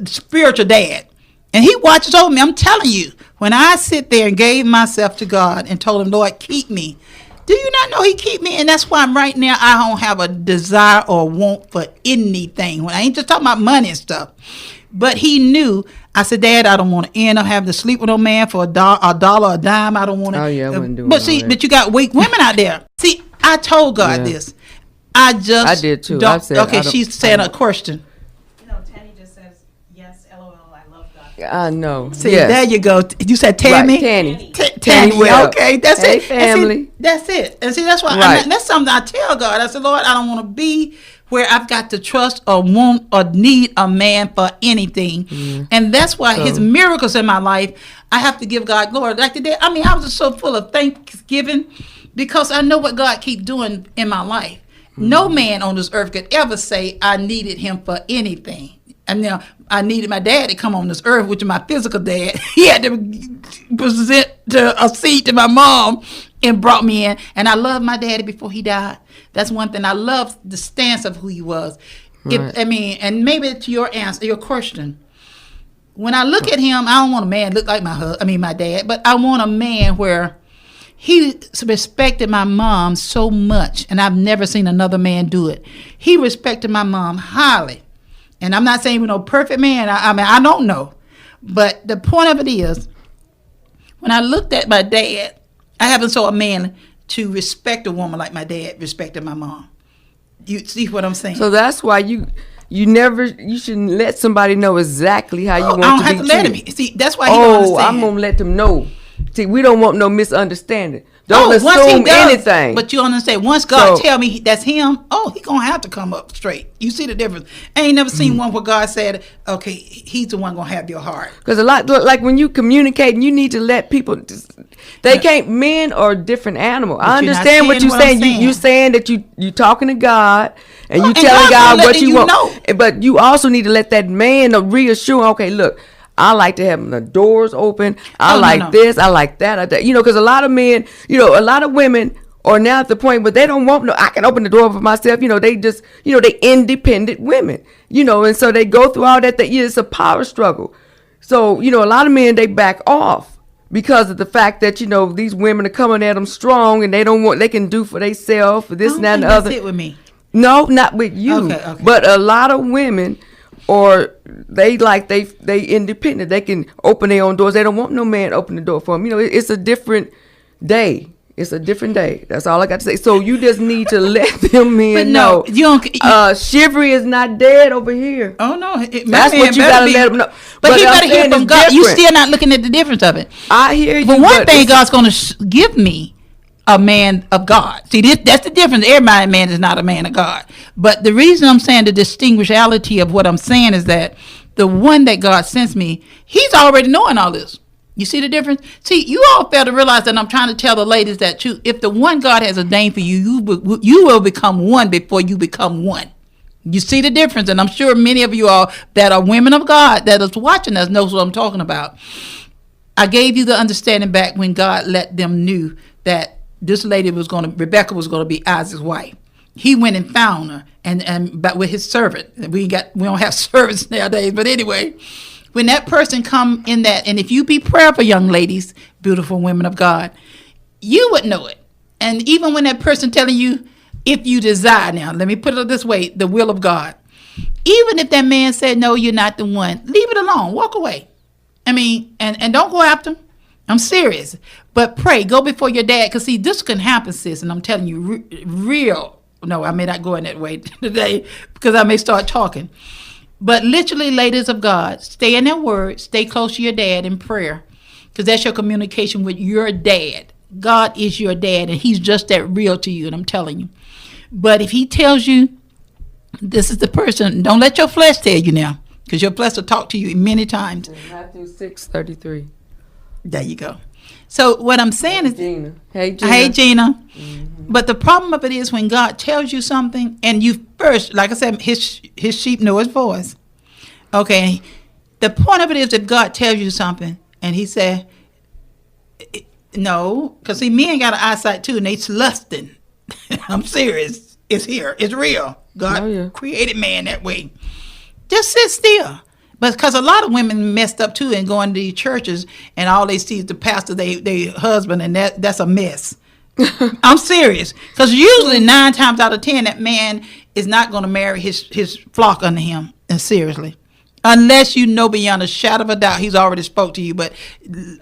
spiritual dad. And he watches over me. I'm telling you, when I sit there and gave myself to God and told him, Lord, keep me. Do you not know he keep me? And that's why right now I don't have a desire or want for anything. When I ain't just talking about money and stuff. But he knew. I said, Dad, I don't want to end up having to sleep with no man for a dollar, a dime. I don't want to. Oh, yeah, I wouldn't do it. But you got weak women out there. See, I told God this. I did too. I said, okay, she's saying a question. Tanny just says, yes, LOL, I love God. I know. See, yes. there you go. You said Tammy? Right, Tanny. Tanny, well. okay, that's hey, it. family. See, that's it. And see, that's why that's something I tell God. I said, Lord, I don't want to be where I've got to trust or want or need a man for anything. And that's why his miracles in my life, I have to give God glory. Like today, I was just so full of thanksgiving because I know what God keep doing in my life. No man on this earth could ever say I needed him for anything. And now I needed my dad to come on this earth, which is my physical dad. He had to present a seed to my mom and brought me in. And I loved my daddy before he died. That's one thing. I love the stance of who he was. Right. And maybe to your answer, your question. When I look at him, I don't want a man look like my dad, but I want a man where he respected my mom so much, and I've never seen another man do it. He respected my mom highly. And I'm not saying we're no perfect man. I don't know. But the point of it is, when I looked at my dad, I haven't saw a man to respect a woman like my dad respected my mom. You see what I'm saying? So that's why you shouldn't let somebody know exactly how you want to be treated. I don't have to let him. See, that's why he don't understand. I'm going to let them know. See, we don't want no misunderstanding. Don't assume anything. But you understand, once God tell me that's him, he going to have to come up straight. You see the difference. I ain't never seen one where God said, okay, he's the one going to have your heart. Because a lot, like when you communicate, you need to let people, they can't, men are different animals. I understand what you're saying. You saying that you talking to God and you telling God what you want. But you also need to let that man reassure, okay, look, I like to have the doors open. I like this. I like that. Because a lot of men, a lot of women are now at the point where they don't want I can open the door for myself. They just, they independent women, and so they go through all that. It's a power struggle. So, a lot of men, they back off because of the fact that, these women are coming at them strong and they can do for themselves, for this and that and the other. That's it with me. No, not with you. Okay. But a lot of women, or they independent. They can open their own doors. They don't want no man to open the door for them. It's a different day. It's a different day. That's all I got to say. So you just need to let them in know. You don't. Shivery is not dead over here. Oh no, that's what you gotta let them know. But he better hear from God. You still not looking at the difference of it. I hear you. But one thing God's going to give me. A man of God. See, that's the difference. Everybody man is not a man of God. But the reason I'm saying the distinguishability of what I'm saying is that the one that God sends me, he's already knowing all this. You see the difference? See, you all fail to realize that I'm trying to tell the ladies that if the one God has ordained for you, you will become one before you become one. You see the difference? And I'm sure many of you all that are women of God that is watching us knows what I'm talking about. I gave you the understanding back when God let them knew that this lady Rebecca was going to be Isaac's wife. He went and found her, but with his servant. We don't have servants nowadays, but anyway, when that person come in that, and if you be prayerful, young ladies, beautiful women of God, you would know it. And even when that person telling you, if you desire, now let me put it this way, the will of God. Even if that man said, no, you're not the one, leave it alone, walk away. And don't go after him. I'm serious. But pray, go before your dad, because see, this can happen, sis, and I'm telling you, real. No, I may not go in that way today, because I may start talking. But literally, ladies of God, stay in that word, stay close to your dad in prayer, because that's your communication with your dad. God is your dad, and he's just that real to you, and I'm telling you. But if he tells you, this is the person, don't let your flesh tell you now, because your flesh will talk to you many times. Matthew 6:33. There you go. So what I'm saying is, Gina. Hey, Gina. Hey, Gina. Mm-hmm. But the problem of it is when God tells you something and you first, like I said, his sheep know his voice. Okay. The point of it is, if God tells you something and he said, no, because see, men got an eyesight too, and they lusting. I'm serious. It's here. It's real. God created man that way. Just sit still. But because a lot of women messed up too and going to these churches and all they see is the pastor, they husband, and that's a mess. I'm serious. Because usually 9 times out of 10, that man is not going to marry his flock under him. And seriously. Unless you know beyond a shadow of a doubt he's already spoke to you. But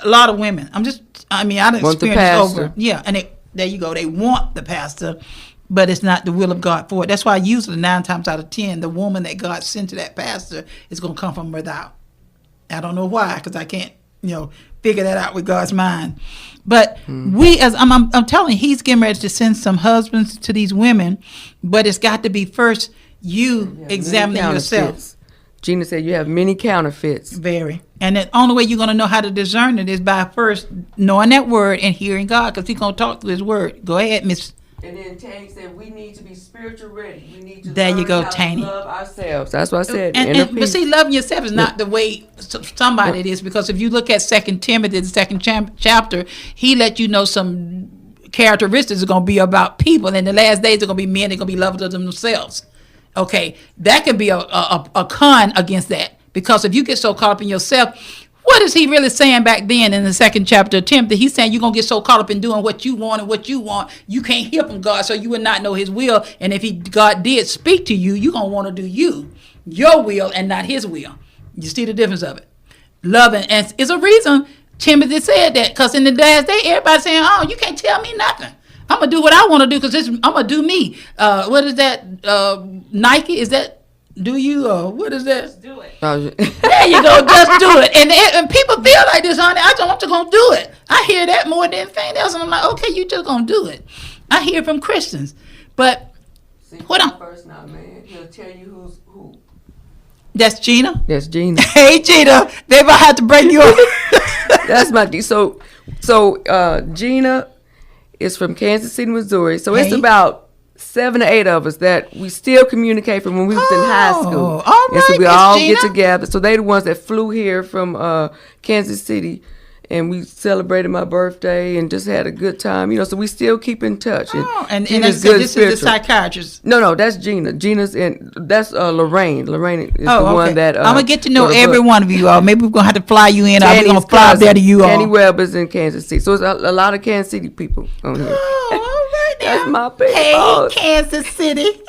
a lot of women, I done experienced this over. Yeah, and there you go. They want the pastor, but it's not the will of God for it. That's why usually 9 times out of 10, the woman that God sent to that pastor is going to come from without. I don't know why, because I can't, figure that out with God's mind. But we, as I'm telling you, he's getting ready to send some husbands to these women, but it's got to be first you examining yourself. Gina said you have many counterfeits. Very. And the only way you're going to know how to discern it is by first knowing that word and hearing God, because he's going to talk through his word. Go ahead, Miss. And then Tanny said we need to be spiritual ready. We need to there you go, how Tanny. to love ourselves. That's what I said. But see, loving yourself is not the way somebody it is, because if you look at 2 Timothy, the second chapter, he let you know some characteristics are going to be about people. And in the last days, they're going to be men, they're going to be lovers of themselves. Okay, that can be a con against that, because if you get so caught up in yourself, what is he really saying back then in the 2nd chapter of Timothy? He's saying you're going to get so caught up in doing what you want and what you want, you can't hear from God, so you would not know his will. And if God did speak to you, you're going to want to do your will and not his will. You see the difference of it? Loving, and it's a reason Timothy said that, because in the last day, everybody's saying, oh, you can't tell me nothing. I'm going to do what I want to do because I'm going to do me. What is that? Nike? Is that do you? Or what is that? Just do it. There you go. Just do it. And people feel like this, honey. I'm just going to do it. I hear that more than anything else. And I'm like, okay, you just going to do it. I hear from Christians. But see, what I'm... first now, man. He'll tell you who's who. That's Gina? That's Gina. Hey, Gina. They might have to break you up. That's my... So Gina is from Kansas City, Missouri. So it's about 7 or 8 of us that we still communicate from when we was in high school. All right, and so we Miss all Gina. get together. So they the ones that flew here from Kansas City, and we celebrated my birthday and just had a good time. So we still keep in touch. And Gina's so this is the psychiatrist. No, that's Gina. That's Lorraine. Lorraine is the one that... I'm going to get to know every one of you all. Maybe we're going to have to fly you in. I'm going to fly up there to you all. Tanny Webb is in Kansas City. So it's a lot of Kansas City people on here. Oh, all right now. That's my people. Hey, Kansas City.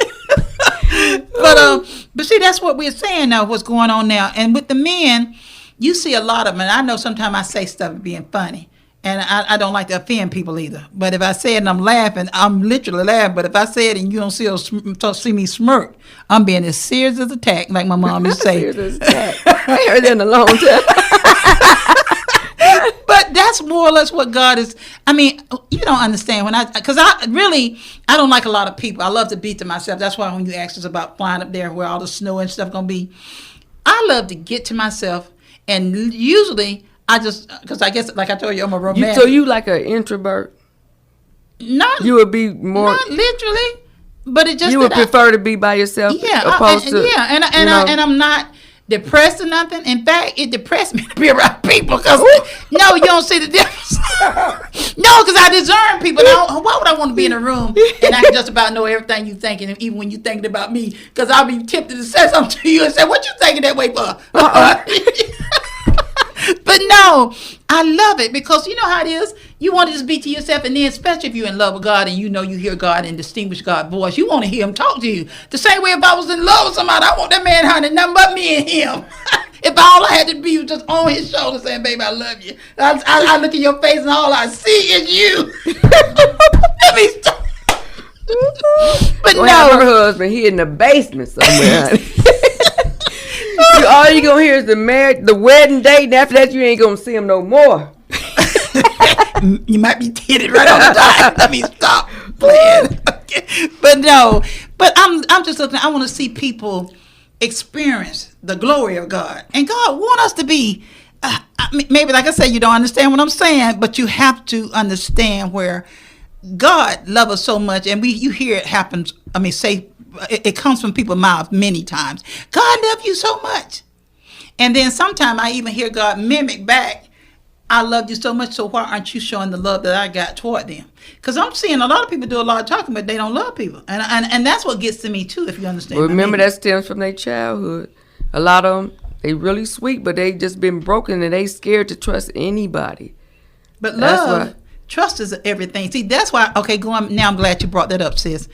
But see, that's what we're saying now, what's going on now. And with the men, you see a lot of them. And I know sometimes I say stuff being funny. And I don't like to offend people either. But if I say it and I'm laughing, I'm literally laughing. But if I say it and you don't see me smirk, I'm being as serious as attack, like my mom used to say. Serious as attack. I heard that in a long time. But that's more or less what God is. I mean, you don't understand because I don't like a lot of people. I love to beat to myself. That's why when you asked us about flying up there where all the snow and stuff going to be, I love to get to myself. And usually because I guess, like I told you, I'm a romantic. So you like an introvert? You would be more. Not literally, but it just. You would prefer to be by yourself. Yeah, and I'm not depressed or nothing. In fact, it depressed me to be around people because you don't see the difference. No, because I discern people. Now, why would I want to be in a room and I can just about know everything you thinking, even when you thinking about me? Because I'll be tempted to say something to you and say, "What you thinking that way for?" But no, I love it because you know how it is. You want to just be to yourself, and then especially if you're in love with God and you hear God and distinguish God's voice, you want to hear him talk to you. The same way if I was in love with somebody, I want that man honey, nothing but me and him. If all I had to be was just on his shoulder saying, baby, I love you. I look in your face and all I see is you. Let me stop. But well, her husband, he in the basement somewhere, honey. All you gonna hear is the wedding date, and after that you ain't gonna see him no more. You might be hit right on the dime. Let me stop playing. Okay. But I'm just looking. I want to see people experience the glory of God, and God want us to be. Maybe, like I said, you don't understand what I'm saying, but you have to understand where God loves us so much, and you hear it happens. it comes from people's mouths many times. God loves you so much. And then sometimes I even hear God mimic back, I love you so much, so why aren't you showing the love that I got toward them? Because I'm seeing a lot of people do a lot of talking, but they don't love people. And that's what gets to me, too, if you understand. Well, remember, that stems from their childhood. A lot of them, they really sweet, but they just been broken, and they scared to trust anybody. But love, trust is everything. See, that's why, okay, now I'm glad you brought that up, sis.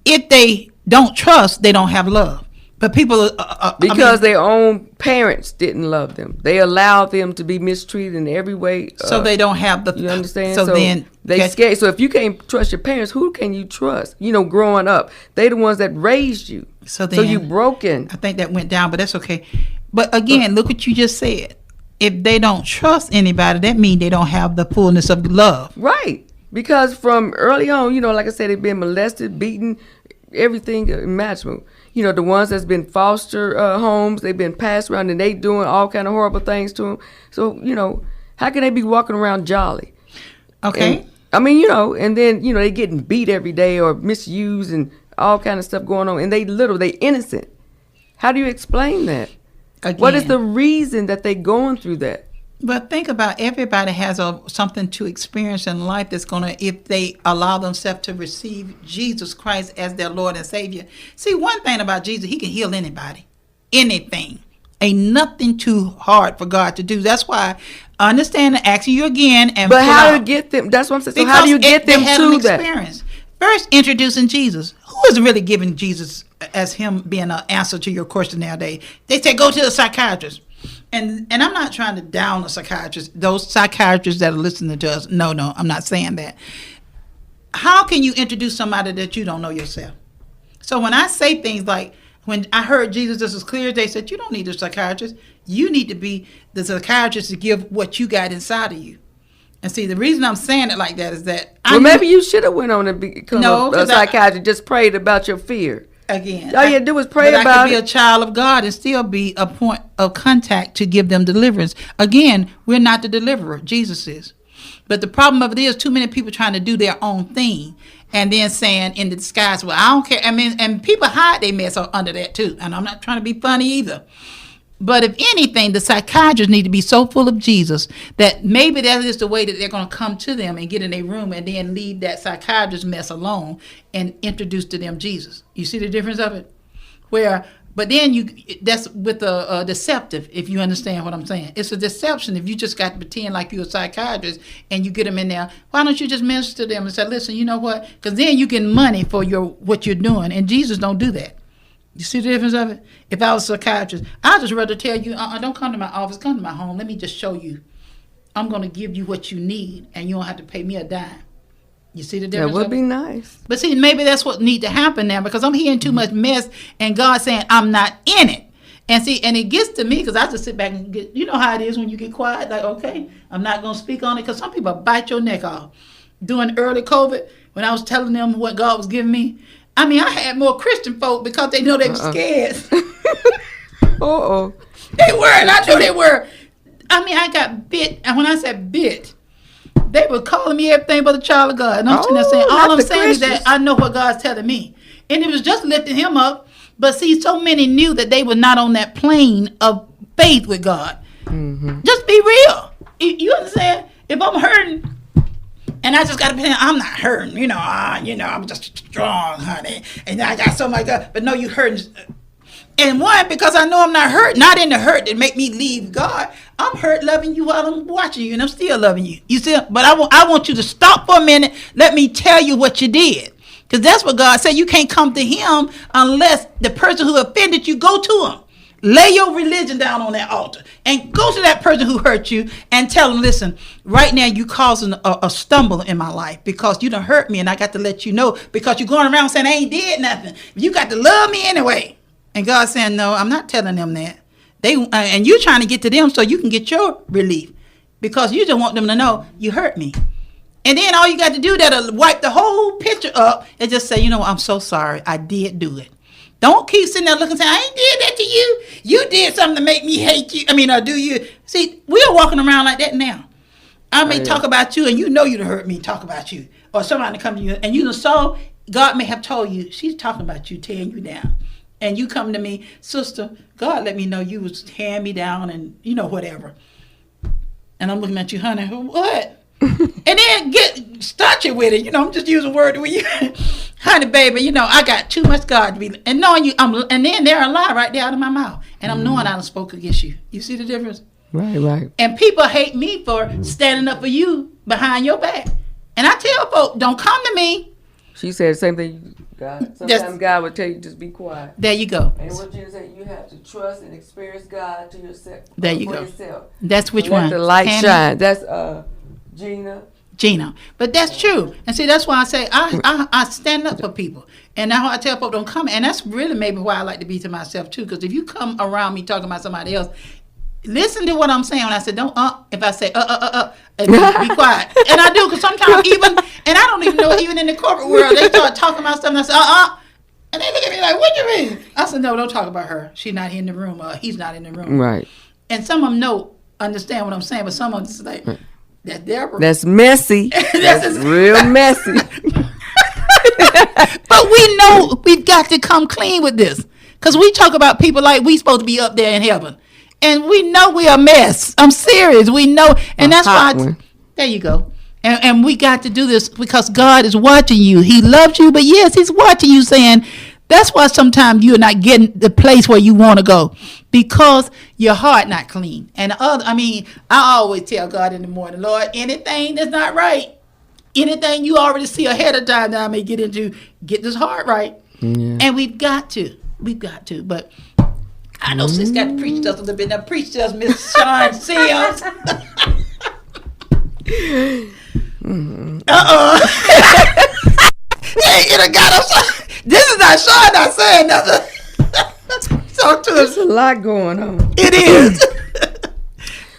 If they don't trust, they don't have love. But people, because their own parents didn't love them, they allowed them to be mistreated in every way. So they don't have the. You understand? So then they scared. So if you can't trust your parents, who can you trust? You know, growing up, they the ones that raised you. So you broken. I think that went down, but that's okay. But again, look what you just said. If they don't trust anybody, that means they don't have the fullness of love. Right. Because from early on, you know, like I said, they've been molested, beaten, everything imaginable. You know, the ones that's been foster homes, they've been passed around and they doing all kind of horrible things to them. So, you know, how can they be walking around jolly? Okay. And, I mean, you know, and then, you know, they getting beat every day or misused and all kind of stuff going on. And they innocent. How do you explain that? Again, what is the reason that they going through that? But think about, everybody has something to experience in life that's going to, if they allow themselves to receive Jesus Christ as their Lord and Savior. See, one thing about Jesus, he can heal anybody, anything. Ain't nothing too hard for God to do. That's why I understand asking you again. But how do you get them? That's what I'm saying. So how do you get them to that? First, introducing Jesus. Who is really giving Jesus as him being an answer to your question nowadays? They say, go to the psychiatrist. And I'm not trying to down the psychiatrists, those psychiatrists that are listening to us. No, I'm not saying that. How can you introduce somebody that you don't know yourself? So when I say things like, when I heard Jesus just as clear as day, said, you don't need a psychiatrist. You need to be the psychiatrist to give what you got inside of you. And see, the reason I'm saying it like that is that maybe you should have went on and become a psychiatrist, just prayed about your fear. Again, all you had to do was pray about it. I could be a child of God and still be a point of contact to give them deliverance. Again, we're not the deliverer. Jesus is. But the problem of it is too many people trying to do their own thing and then saying in the disguise, well, I don't care. I mean, and people hide their mess under that too. And I'm not trying to be funny either. But if anything, the psychiatrists need to be so full of Jesus that maybe that is the way that they're going to come to them and get in their room and then leave that psychiatrist mess alone and introduce to them Jesus. You see the difference of it? But then that's with a deceptive, if you understand what I'm saying. It's a deception if you just got to pretend like you're a psychiatrist and you get them in there. Why don't you just minister to them and say, listen, you know what? Because then you get money for what you're doing. And Jesus don't do that. You see the difference of it? If I was a psychiatrist, I'd just rather tell you, don't come to my office, come to my home. Let me just show you. I'm going to give you what you need, and you don't have to pay me a dime. You see the difference? That would be nice. But see, maybe that's what need to happen now, because I'm hearing too much mess, and God saying, I'm not in it. And see, and it gets to me, because I just sit back and you know how it is when you get quiet, like, okay, I'm not going to speak on it, because some people bite your neck off. During early COVID, when I was telling them what God was giving me, I mean, I had more Christian folk because they know they were scared. Uh-oh. They were, and I knew they were. I mean, I got bit, and when I said bit, they were calling me everything but a child of God. And I'm saying, all I'm saying is that I know what God's telling me. And it was just lifting him up. But see, so many knew that they were not on that plane of faith with God. Mm-hmm. Just be real. You understand? If I'm hurting, and I just got to pretend I'm not hurting, I'm just strong, honey. And I got so much God. But no, you hurting. And one, because I know I'm not hurt, not in the hurt that make me leave God. I'm hurt loving you while I'm watching you, and I'm still loving you. You see? But I want you to stop for a minute. Let me tell you what you did. Because that's what God said. You can't come to him unless the person who offended you, go to him. Lay your religion down on that altar and go to that person who hurt you and tell them, listen, right now you causing a stumble in my life because you done hurt me, and I got to let you know because you're going around saying I ain't did nothing. You got to love me anyway. And God's saying, no, I'm not telling them that. And you're trying to get to them so you can get your relief because you just want them to know you hurt me. And then all you got to do that'll wipe the whole picture up and just say, I'm so sorry. I did do it. Don't keep sitting there looking and saying, I ain't did that to you. You did something to make me hate you. Or do you? See, we're walking around like that now. I may talk about you and you know you done hurt me, talk about you. Or somebody come to you and you done saw God may have told you, she's talking about you, tearing you down. And you come to me, sister, God let me know you was tearing me down and, whatever. And I'm looking at you, honey, what? And then start you with it. I'm just using a word with you. Honey, baby, I got too much God to be. And knowing you, and then there a lie right there out of my mouth. And I'm knowing I done spoke against you. You see the difference? Right. And people hate me for standing up for you behind your back. And I tell folks, don't come to me. She said the same thing. God, sometimes God would tell you just be quiet. There you go. And what you said, you have to trust and experience God to yourself. There you go. Yourself. That's which Let one? the light Tammy? shine. That's Gina. But that's true. And see, that's why I say I stand up for people. And now I tell people don't come. And that's really maybe why I like to be to myself too. Because if you come around me talking about somebody else, listen to what I'm saying. When I said don't if I say and be quiet. And I do, because sometimes even, and I don't even know, even in the corporate world, they start talking about stuff and I say and they look at me like, what do you mean? I said, no, don't talk about her. She's not in the room, or he's not in the room. Right. And some of them understand what I'm saying, but some of them just like, that's Deborah. That's messy. That's real messy. But we know we've got to come clean with this, because we talk about people like we supposed to be up there in heaven. And we know we're a mess. I'm serious. We know. And that's why. There you go. And we got to do this because God is watching you. He loves you. But yes, he's watching you, saying, that's why sometimes you're not getting the place where you want to go, because your heart not clean. And I always tell God in the morning, Lord, anything that's not right, anything you already see ahead of time that I may get into, get this heart right. Yeah. And we've got to. But I know sis got to preach to us a little bit. Now preach to us, Miss Sean Sims. It done got us. This is not Sean not saying nothing. So there's a lot going on. It is.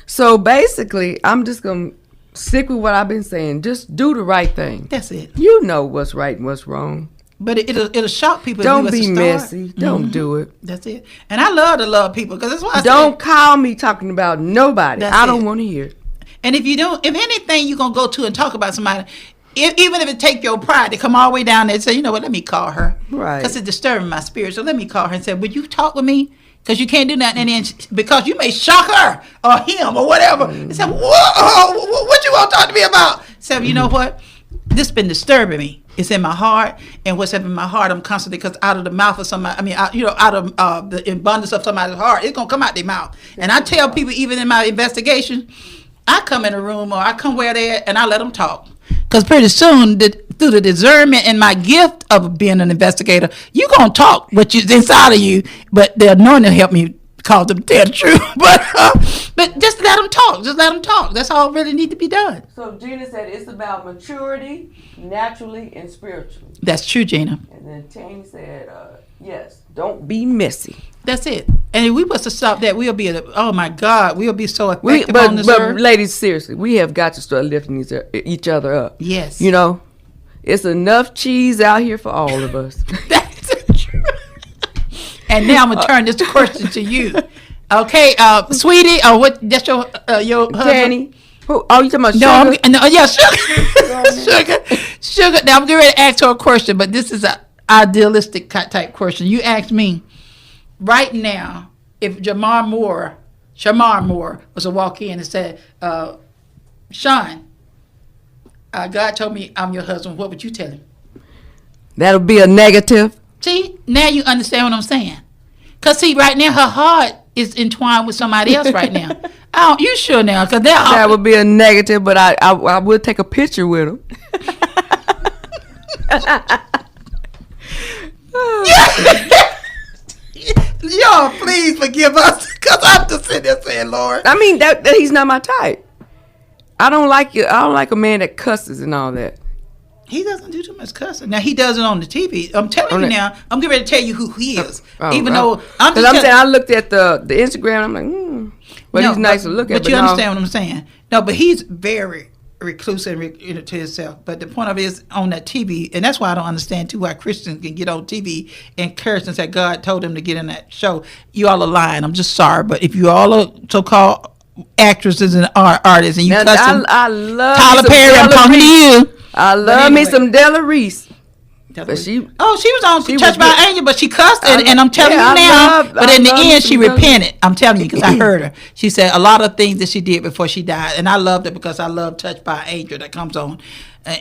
So basically, I'm just going to stick with what I've been saying. Just do the right thing. That's it. You know what's right and what's wrong. But it'll shock people. Don't be messy. Don't do it. That's it. And I love to love people, because that's why I don't call me talking about nobody. I don't want to hear it. And if anything you're going to go to and talk about somebody, even if it take your pride to come all the way down there and say, you know what, let me call her. Right. Because it's disturbing my spirit. So let me call her and say, would you talk with me? Because you can't do nothing. And then because you may shock her or him or whatever. And say, what you want to talk to me about? So you know what? This been disturbing me. It's in my heart, and what's in my heart, I'm constantly, because out of the mouth of somebody, out of the abundance of somebody's heart, it's gonna come out their mouth. And I tell people, even in my investigation, I come in a room or I come where they at, and I let them talk, because pretty soon, through the discernment and my gift of being an investigator, you gonna talk what is inside of you, but the anointing help me cause them to tell the truth. But just let them talk. Just let them talk. That's all really need to be done. So Gina said it's about maturity, naturally and spiritually. That's true, Gina. And then Tammy said, yes, don't be messy. That's it. And if we was to stop that, we'll be oh my God, we'll be so effective on this earth. But ladies, seriously, we have got to start lifting each other up. Yes. It's enough cheese out here for all of us. That's true. And now I'm gonna turn this question to you. Okay, sweetie, what? That's your husband? Danny. Who? Oh, you talking about Sugar? Sugar. Now I'm getting ready to ask her a question, but this is an idealistic type question. You asked me right now, if Shamar Moore was to walk in and say, Sean, God told me I'm your husband, what would you tell him? That'll be a negative. See, now you understand what I'm saying. Because, see, right now her heart is entwined with somebody else right now. You sure now? Because that would be a negative, but I would take a picture with him. Y'all, please forgive us, because I'm just sitting there saying, Lord. I mean, that he's not my type. I don't like a man that cusses and all that. He doesn't do too much cussing. Now, he does it on the TV. I'm telling you now. I'm getting ready to tell you who he is. Though I'm saying, I looked at the Instagram. I'm like, but he's nice to look at. But you understand what I'm saying? No, but he's very reclusive to himself. But the point of it is on that TV, and that's why I don't understand too why Christians can get on TV and curse and say God told them to get in that show. You all are lying. I'm just sorry, but if you all are so-called actresses and artists, and you cussing, I love Tyler Perry, I'm talking to you. I love me some Della Reese. But she was on she Touched was by good. Angel, but she cussed, and I'm telling Yeah, you now. But in the I love end, she some good- repented. I'm telling you because I heard her. She said a lot of things that she did before she died, and I loved it because I love Touched by Angel that comes on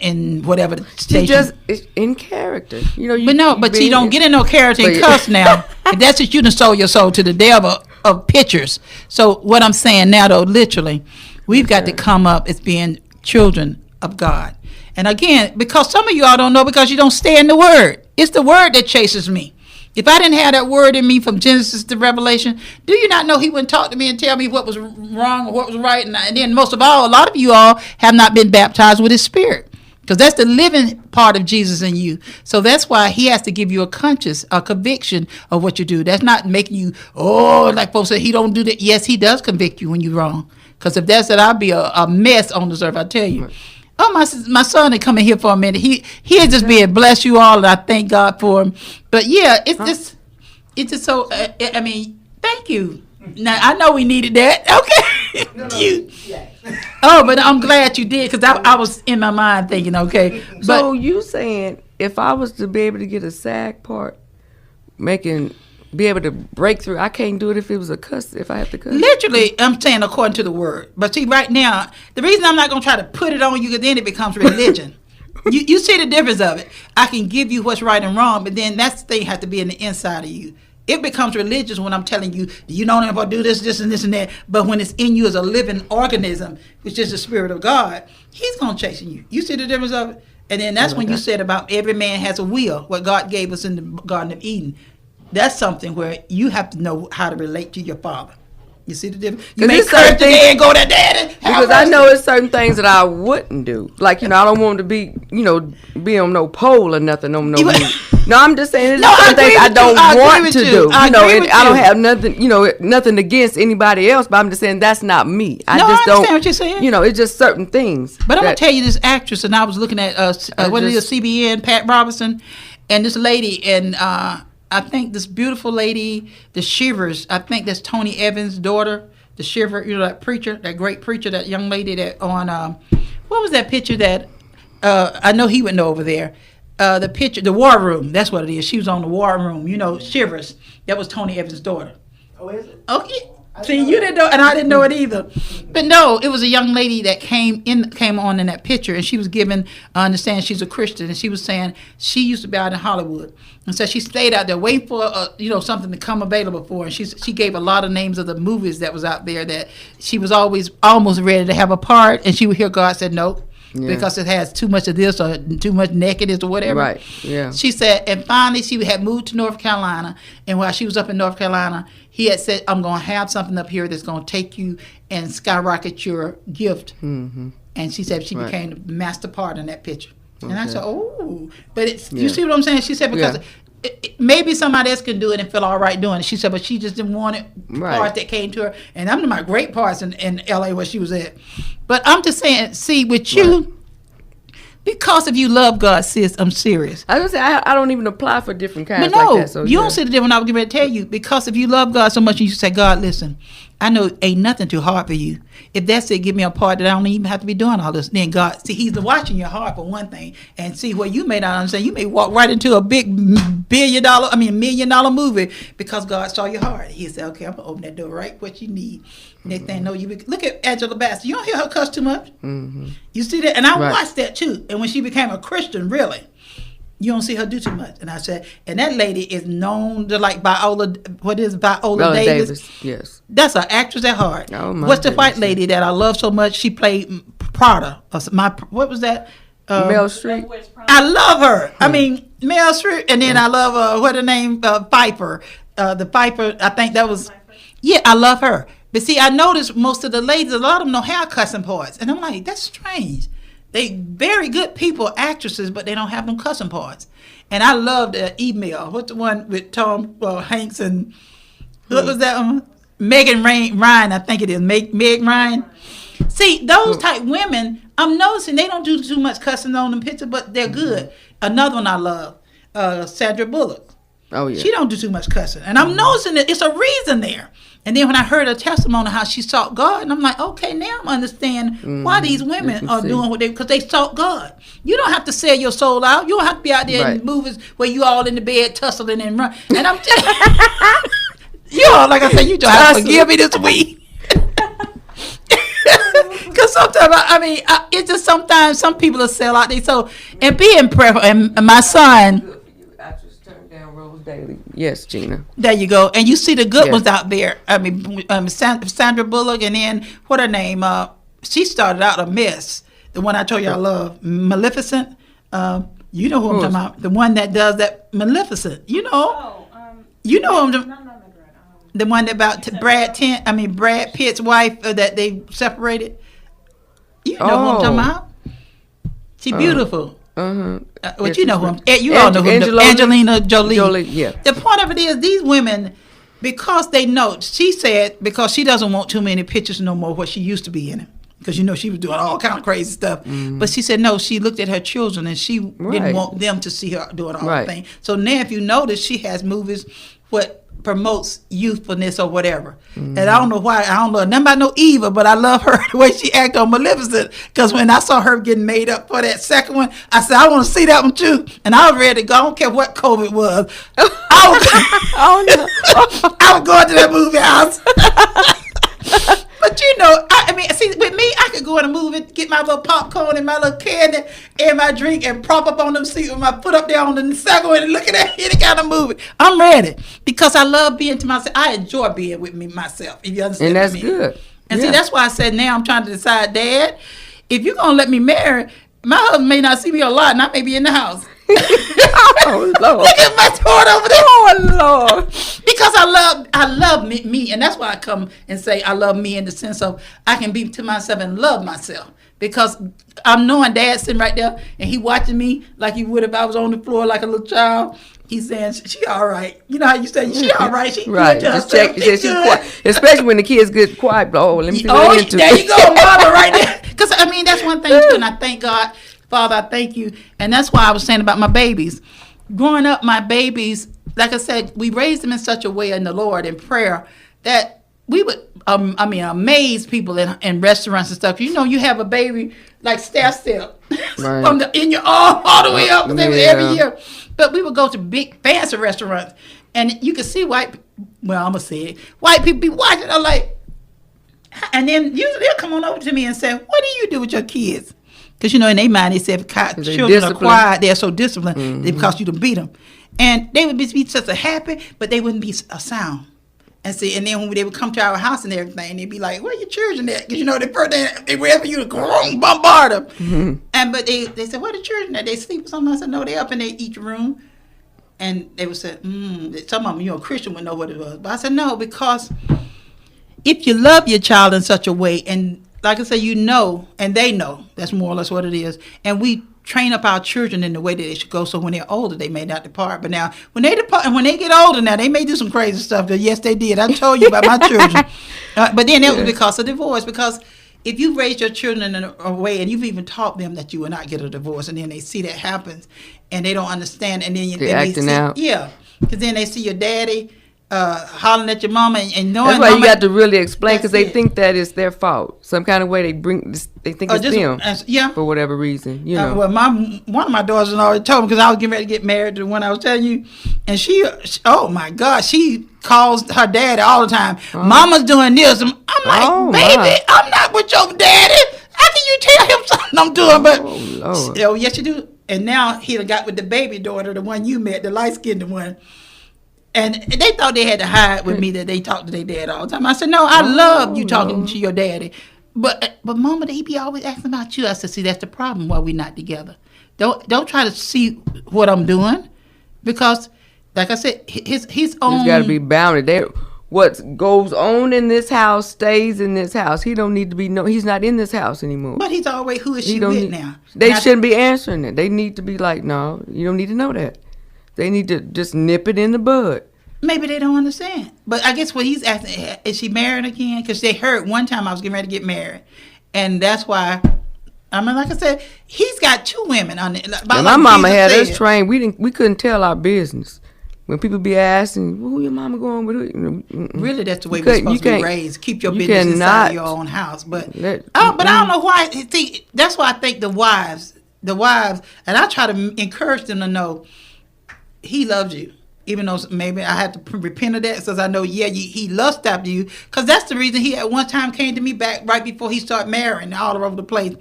in whatever station. She just is in character, you know. But you don't get in no character and But- cuss now. If that's what you done sold your soul to the devil of pictures. So what I'm saying now, though, literally, we've got to come up as being children of God. And again, because some of you all don't know because you don't stay in the Word. It's the Word that chases me. If I didn't have that Word in me from Genesis to Revelation, do you not know He wouldn't talk to me and tell me what was wrong or what was right? And then most of all, a lot of you all have not been baptized with His Spirit. Because that's the living part of Jesus in you. So that's why He has to give you a conviction of what you do. That's not making you, like folks say, He don't do that. Yes, He does convict you when you're wrong. Because if that's it, I'll be a mess on this earth, I tell you. Oh, my son had come in here for a minute. He is just being bless you all, and I thank God for him. But yeah, it's just so. I mean, thank you. Now I know we needed that. Okay. But I'm glad you did because I was in my mind thinking, okay. But So you saying if I was to be able to get a SAG part, be able to break through, I can't do it if it was a cuss. If I have to cuss. literally, I'm saying according to the Word. But see, right now, the reason I'm not gonna try to put it on you, because then it becomes religion. You see the difference of it. I can give you what's right and wrong, but then that thing has to be in the inside of you. It becomes religious when I'm telling you, you don't ever do this, this, and this, and that. But when it's in you as a living organism, which is the Spirit of God, He's going to chasing you. You see the difference of it? And then that's when you said about every man has a will, what God gave us in the Garden of Eden. That's something where you have to know how to relate to your Father. You see the difference? You may curse today and go to daddy. Because I know it's certain things that I wouldn't do. Like, I don't want to be, be on no pole or nothing on no meat. No, I'm just saying there's certain things I don't want to do. I don't have nothing, nothing against anybody else, but I'm just saying that's not me. I understand what you're saying. It's just certain things. But I'm going to tell you this actress, and I was looking at, CBN, Pat Robertson, and this lady, and I think this beautiful lady, the Shivers, I think that's Tony Evans' daughter, the Shiver, that preacher, that great preacher, that young lady that on, what was that picture that, I know he would know over there. The picture, the War Room, that's what it is. She was on the War Room, Shivers. That was Tony Evans' daughter. Oh, is it? Okay. See, you didn't know, and I didn't know it either. But no, it was a young lady that came on in that picture, and she was given, I understand she's a Christian, and she was saying she used to be out in Hollywood, and so she stayed out there waiting for something to come available for her. And she gave a lot of names of the movies that was out there that she was always almost ready to have a part, and she would hear God said no. Yeah. Because it has too much of this or too much nakedness or whatever. Right, yeah. She said, and finally she had moved to North Carolina, and while she was up in North Carolina, he had said, I'm going to have something up here that's going to take you and skyrocket your gift. Mm-hmm. And she said she became the master part in that picture. Okay. And I said, oh. But you see what I'm saying? She said, because maybe somebody else can do it and feel all right doing it. She said, but she just didn't want it. Parts that came to her. And I'm my great parts in L.A. where she was at. But I'm just saying, see, with you, because if you love God, sis, I'm serious. I was say I don't even apply for different kinds but no, like that. So you don't see the difference. I was going to tell you, because if you love God so much and you say, God, listen, I know ain't nothing too hard for you. If that's it, give me a part that I don't even have to be doing all this. Then God, see, He's watching your heart for one thing, and see where you may not understand. You may walk right into a big $1 million movie because God saw your heart. He said, okay, I'm going to open that door right what you need. Next thing you know, look at Angela Bassett. You don't hear her cuss too much. Mm-hmm. You see that? And I watched that too. And when she became a Christian, really, you don't see her do too much. And I said, and that lady is known to like Viola Davis? Yes. That's an actress at heart. Oh, my What's the goodness. white lady that I love so much? She played Prada. What was that? Meryl Streep. I love her. I mean, Meryl Streep. And then I love, what her name? Pfeiffer. The Pfeiffer, I think that was, I love her. But see, I noticed most of the ladies, a lot of them don't have cussing parts. And I'm like, that's strange. They very good people, actresses, but they don't have them cussing parts. And I love the email. What's the one with Tom Hanks and, what was that one? Megan Ryan, I think it is. Meg Ryan. See, those type women, I'm noticing they don't do too much cussing on them pictures, but they're good. Another one I love, Sandra Bullock. Oh, yeah. She don't do too much cussing. And I'm noticing that it's a reason there. And then when I heard her testimony how she sought God, and I'm like, okay, now I'm understanding why these women are doing what because they sought God. You don't have to sell your soul out. You don't have to be out there in movies where you all in the bed tussling and run. And I'm telling you, like I said, you don't have to forgive me this week. Because sometimes, it's just sometimes some people will sell out. And being prayerful. And my son. Daily. Yes, Gina. There you go. And you see the good ones out there. Sandra Bullock, and then what her name? She started out a mess. The one I told you I love, Maleficent. You know who I'm talking about? The one that does that Maleficent. You know. You know him. The one that about Brad Pitt's wife that they separated. You know who I'm talking about? She beautiful. What you know who you all know who Angelina Jolie. Yeah. The point of it is these women, because they know, she said because she doesn't want too many pictures no more what she used to be in it. Because she was doing all kind of crazy stuff. But she said no, she looked at her children and she didn't want them to see her doing all the things. So now if you notice, she has movies what promotes youthfulness or whatever. And I don't know why, I don't know nothing about no Eva, but I love her the way she acted on Maleficent, because when I saw her getting made up for that second one, I said I want to see that one too, and I was ready to go. I don't care what COVID was. I was going to that movie house. But see, with me, I could go in a movie, get my little popcorn and my little candy and my drink and prop up on them seat with my foot up there on the second one and look at any kind of movie. I'm ready because I love being to myself. I enjoy being with me myself, if you understand. And that's me. good. And see, that's why I said now I'm trying to decide, Dad, if you're going to let me marry, my husband may not see me a lot and I may be in the house. Oh, Lord. Look at my sword over there. Oh, Lord. Because I love me, and that's why I come and say I love me in the sense of I can be to myself and love myself. Because I'm knowing Dad sitting right there, and he watching me like he would if I was on the floor like a little child. He's saying, she all right. You know how you say, she all right. She right. Good Just check. She quiet. Especially when the kids get quiet. Oh, let me see what into. There you go, Mama, right there. Because, that's one thing, too, and I thank God. Father, I thank you. And that's why I was saying about my babies. Growing up, my babies, like I said, we raised them in such a way in the Lord in prayer that we would, amaze people in restaurants and stuff. You have a baby like step right. in your arm all the way up every year. But we would go to big fancy restaurants and you could see I'm going to say it, white people be watching. I'm like, and then usually they'll come on over to me and say, what do you do with your kids? Because, in their mind, they said children are quiet, they're so disciplined because you done beat them. And they would be just happy, but they wouldn't be a sound. And then when they would come to our house and everything, they'd be like, where are your children at? Because, they were for you to bombard them. Mm-hmm. But they said, where are the children at? They sleep or something? I said, no, they're up in each room. And they would say, some of them, Christian would know what it was. But I said, no, because if you love your child in such a way, and like I say, and they know, that's more or less what it is. And we train up our children in the way that they should go, so when they're older, they may not depart. But now, when they depart, and when they get older now, they may do some crazy stuff. Yes, they did. I told you about my children. But then that was because of divorce. Because if you raise your children in a way, and you've even taught them that you will not get a divorce, and then they see that happens, and they don't understand, and then they're acting out. Yeah, because then they see your daddy hollering at your mama and knowing. That's why you got to really explain, because they think that it's their fault. Some kind of way they think it's them. Yeah. For whatever reason, Well, one of my daughters already told me, because I was getting ready to get married to the one I was telling you, and she oh my God, she calls her daddy all the time. Mama's doing this. I'm like, baby, I'm not with your daddy. How can you tell him something I'm doing? But yes, you do. And now he got with the baby daughter, the one you met, the light skinned one. And they thought they had to hide with me that they talk to their dad all the time. I said, no, I love you talking to your daddy. But Mama, they be always asking about you. I said, see, that's the problem why we're not together. Don't try to see what I'm doing. Because, like I said, his own... There's got to be boundary. What goes on in this house stays in this house. He don't need to be... he's not in this house anymore. But he's always, who is she with now? They shouldn't be answering it. They need to be like, no, you don't need to know that. They need to just nip it in the bud. Maybe they don't understand. But I guess what he's asking, is she married again? Because they heard one time I was getting ready to get married. And that's why, like I said, he's got two women on it. My mama had us trained. We couldn't tell our business. When people be asking, well, who your mama going with? Really, that's the way we're supposed to be raised. Keep your business inside your own house. But I don't know why. See, that's why I think the wives, and I try to encourage them to know he loves you. Even though maybe I had to repent of that, because I know, he lust after you. Because that's the reason he at one time came to me back right before he started marrying all over the place.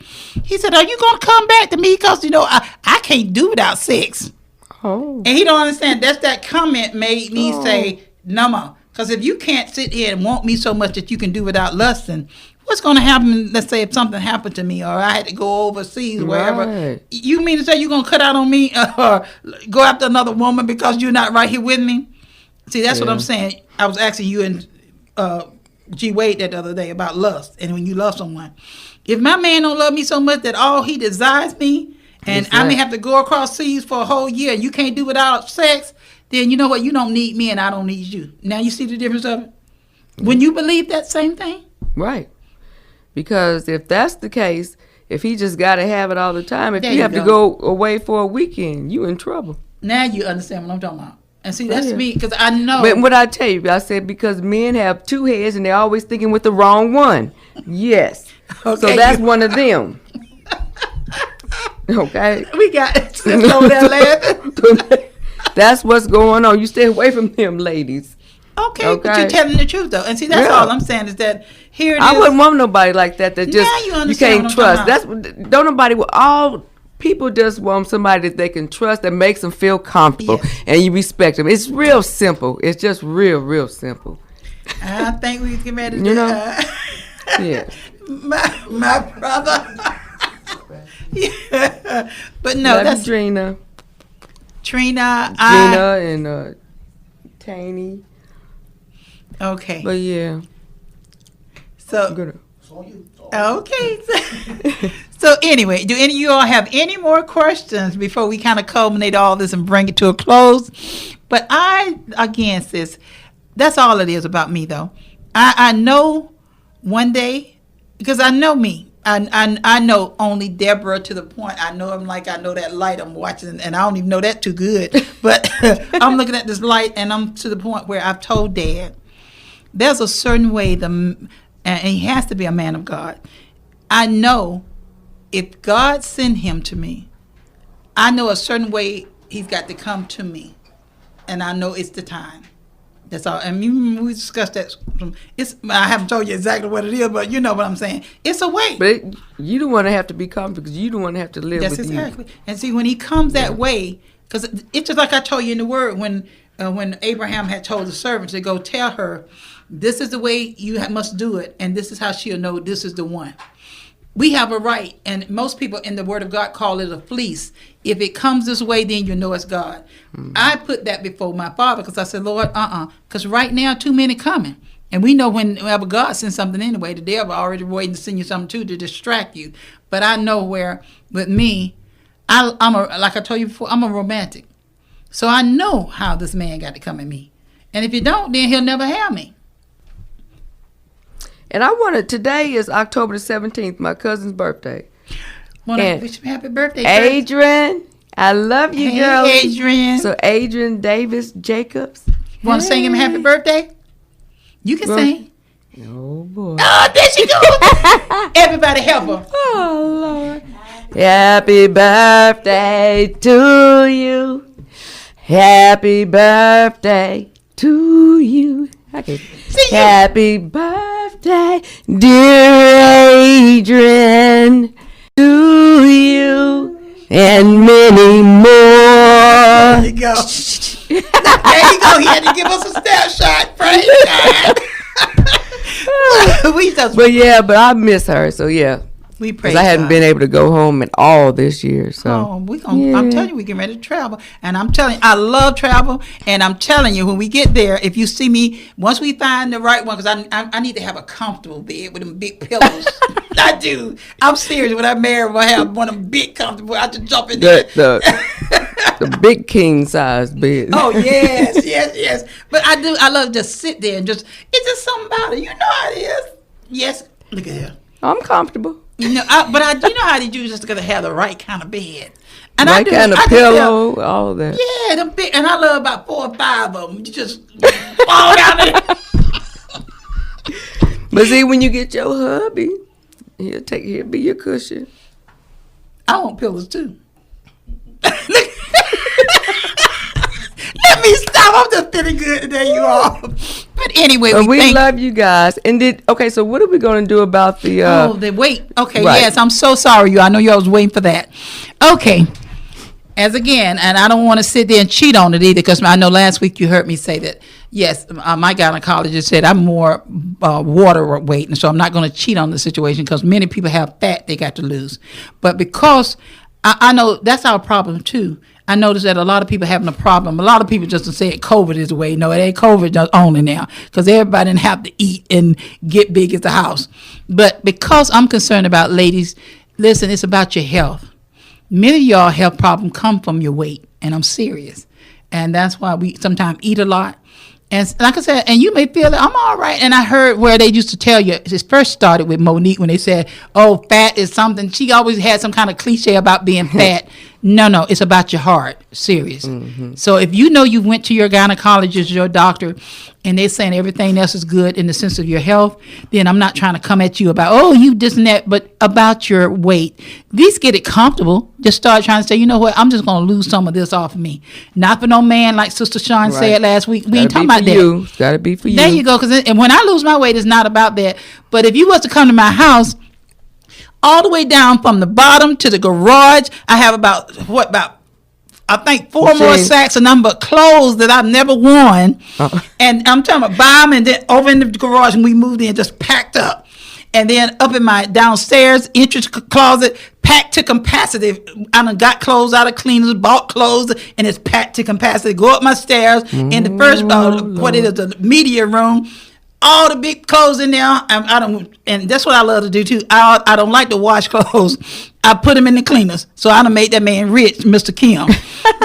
He said, are you going to come back to me? Because, I can't do without sex. Oh. And he don't understand. That's that comment made me say, no more. Because if you can't sit here and want me so much that you can do without lusting, what's going to happen, let's say, if something happened to me or I had to go overseas, wherever. Right. You mean to say you're going to cut out on me or go after another woman because you're not right here with me? See, that's what I'm saying. I was asking you and G. Wade that the other day about lust and when you love someone. If my man don't love me so much that all he desires me, and I may have to go across seas for a whole year and you can't do without sex, then you know what? You don't need me and I don't need you. Now you see the difference of it? When you believe that same thing? Right. Because if that's the case, if he just got to have it all the time, if you have to go away for a weekend, you in trouble. Now you understand what I'm talking about. And see, that's me, because I know. But what I tell you, I said because men have two heads and they're always thinking with the wrong one. Yes. Okay, so that's one of them. Okay. We got it. Slow down laughing. That's what's going on. You stay away from them, ladies. Okay, but you're telling the truth, though. And see, that's all I'm saying is that here it is. I wouldn't want nobody like that just you can't trust. Don't nobody. All people just want somebody that they can trust that makes them feel comfortable and you respect them. It's real simple. It's just real simple. I think we can get ready to yeah. My brother. Yeah. But no, that's Trina and Taney. Okay. But yeah. So okay. So anyway, do any of you all have any more questions before we kind of culminate all this and bring it to a close? But sis, that's all it is about me though. I know one day, because I know me. I know only Deborah to the point. I know I'm like, I know that light I'm watching, and I don't even know that too good. But I'm looking at this light, and I'm to the point where I've told Dad, there's a certain way, and he has to be a man of God. I know if God sent him to me, I know a certain way he's got to come to me. And I know it's the time. That's all. And we discussed that. I haven't told you exactly what it is, but you know what I'm saying. It's a way. But you don't want to have to be comfortable because you don't want to have to live with you. That's exactly. And see, when he comes that way, because it's just like I told you in the Word, when Abraham had told the servant to go tell her, this is the way you must do it, and this is how she'll know this is the one. We have a right, and most people in the Word of God call it a fleece. If it comes this way, then you know it's God. Mm-hmm. I put that before my Father because I said, Lord, because right now too many coming. And we know whenever God sends something anyway, the devil already waiting to send you something too to distract you. But I know where, with me, like I told you before, I'm a romantic. So I know how this man got to come at me. And if you don't, then he'll never have me. And today is October the 17th, my cousin's birthday. Want to wish him happy birthday, Adrian. I love you, girl. Hey, Adrian. So Adrian Davis Jacobs. Want to sing him happy birthday? You can sing. Oh, boy. Oh, there she goes. Everybody help her. Oh, Lord. Happy birthday to you. Happy birthday to you. Okay. Happy birthday, dear Adrian, to you and many more. There you go. There you go. He had to give us a snapshot. Praise God. But I miss her. So yeah. We pray. Because I hadn't been able to go home at all this year. So I'm telling you, we get ready to travel. And I'm telling you, I love travel. And I'm telling you, when we get there, if you see me, once we find the right one, because I need to have a comfortable bed with them big pillows. I do. I'm serious. When I marry, I have one of them big comfortable. I just jump in there. The big king size bed. Oh, yes. But I love to just sit there and it's just something about it. You know how it is. Yes. Look at here. I'm comfortable. You know, you know how they do just gotta have the right kind of bed. And right kind of pillow, all of that. Yeah, them big, and I love about 4 or 5 of them. You just fall down there. But see, when you get your hubby, he'll be your cushion. I want pillows too. Let me stop. I'm just feeling good today, you all. But anyway, we love you guys. And so what are we going to do about the the weight? Okay, right. Yes, I'm so sorry, you. I know y'all was waiting for that. Okay. As again, and I don't want to sit there and cheat on it either, because I know last week you heard me say that, yes, my gynecologist said I'm more water weight, and so I'm not going to cheat on the situation, because many people have fat they got to lose. But because I know that's our problem too. I noticed that a lot of people having a problem. A lot of people just say COVID is the way. No, it ain't COVID only now, because everybody didn't have to eat and get big as the house. But because I'm concerned about ladies, listen, it's about your health. Many of y'all health problems come from your weight, and I'm serious. And that's why we sometimes eat a lot. And like I said, and you may feel that I'm all right. And I heard where they used to tell you, it first started with Monique when they said, oh, fat is something. She always had some kind of cliche about being fat. No, it's about your heart. Serious. Mm-hmm. So if you know you went to your gynecologist, your doctor, and they're saying everything else is good in the sense of your health, then I'm not trying to come at you about, oh, you this and that, but about your weight. At least get it comfortable. Just start trying to say, you know what, I'm just going to lose some of this off of me. Not for no man, like Sister Sean said last week. We ain't talking about that. It's got to be for you. There you go. Because when I lose my weight, it's not about that. But if you was to come to my house, all the way down from the bottom to the garage, I have about I think 4 more sacks of number of clothes that I've never worn. And I'm talking about buy them, and then over in the garage, and we moved in, just packed up. And then up in my downstairs entrance closet, packed to capacity. I done got clothes out of cleaners, bought clothes, and it's packed to capacity. Go up my stairs in the first, the media room. All the big clothes in there. I don't, and that's what I love to do too. I don't like to wash clothes. I put them in the cleaners. So I done made that man rich, Mr. Kim.